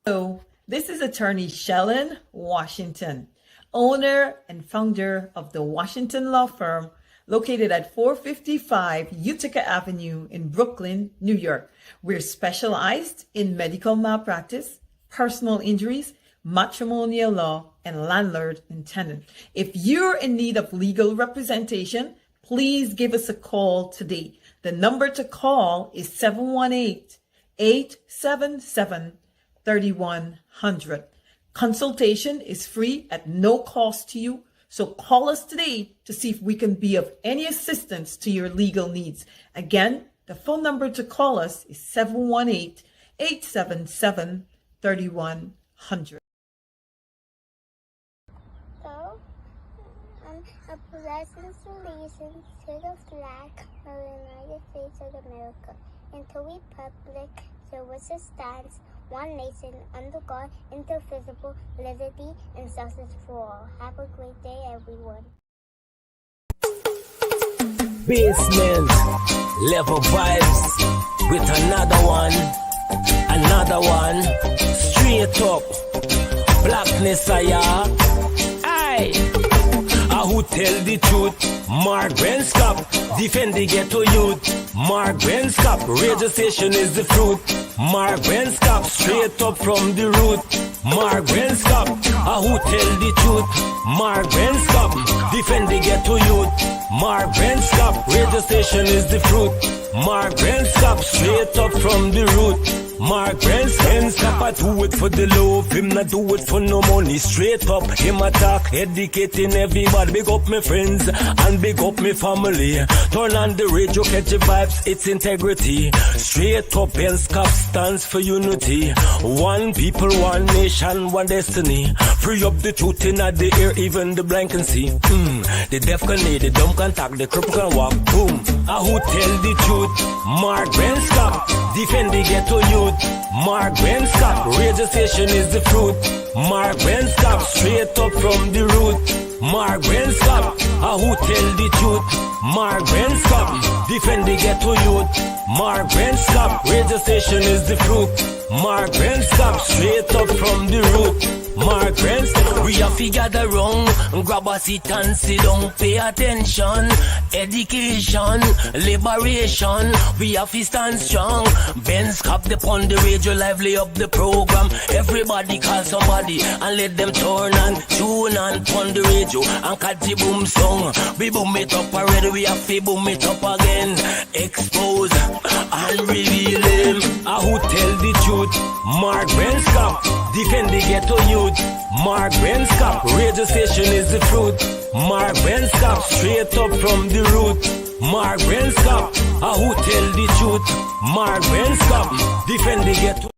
So, this is attorney Shellen Washington, owner and founder of the Washington Law Firm, located at 455 Utica Avenue in Brooklyn, New York. We're specialized in medical malpractice, personal injuries, matrimonial law, and landlord and tenant. If you're in need of legal representation, please give us a call today. The number to call is 718-877-3100. Consultation is free at no cost to you. So call us today to see if we can be of any assistance to your legal needs. Again, the phone number to call us is 718-877-3100. So, a pleasant salutations to the flag of the United States of America and to the republic for which it stands, one nation, under God, indivisible, liberty and justice for all. Have a great day, everyone. Basement level vibes with another one, straight up blackness. Aye, who tell the truth? Mark Benskop, defend the ghetto youth. Mark Benskop, radio station is the fruit. Mark Benskop, straight up from the root. Mark Benskop, who tell the truth? Mark Benskop, defend the ghetto youth. Mark Benskop, radio station is the fruit. Mark Benskop, straight up from the root. Mark Benskop, I do it for the love, him not do it for no money. Straight up, him attack, educating everybody. Big up my friends and big up my family. Turn on the radio, catch the vibes, it's integrity. Straight up, Benskop stands for unity. One people, one nation, one destiny. Free up the truth in the air, even the blind can see. The deaf can hear, the dumb can talk, the cripple can walk. Boom. Who tell the truth? Mark Benskop, defend the ghetto youth. Mark Benskop, radio station is the fruit. Mark Benskop, straight up from the root. Mark Benskop, who tell the truth? Mark Benskop, defend the ghetto youth. Mark Benskop, radio station is the fruit. Mark Benskop, straight up from the root. Mark Benskop, we have to gather wrong, grab a seat and sit down, pay attention, education, liberation, we have to stand strong. Benskop upon the radio, lively up the program. Everybody call somebody and let them turn and tune and on the radio and catch the boom song. We boom it up already, we have to boom it up again. Expose and reveal him. Who tell the truth? Mark Benskop, defend the ghetto youth. Mark Benskop, radio station is the fruit. Mark Benskop, straight up from the root. Mark Benskop, who tell the truth? Mark Benskop, defend the ghetto.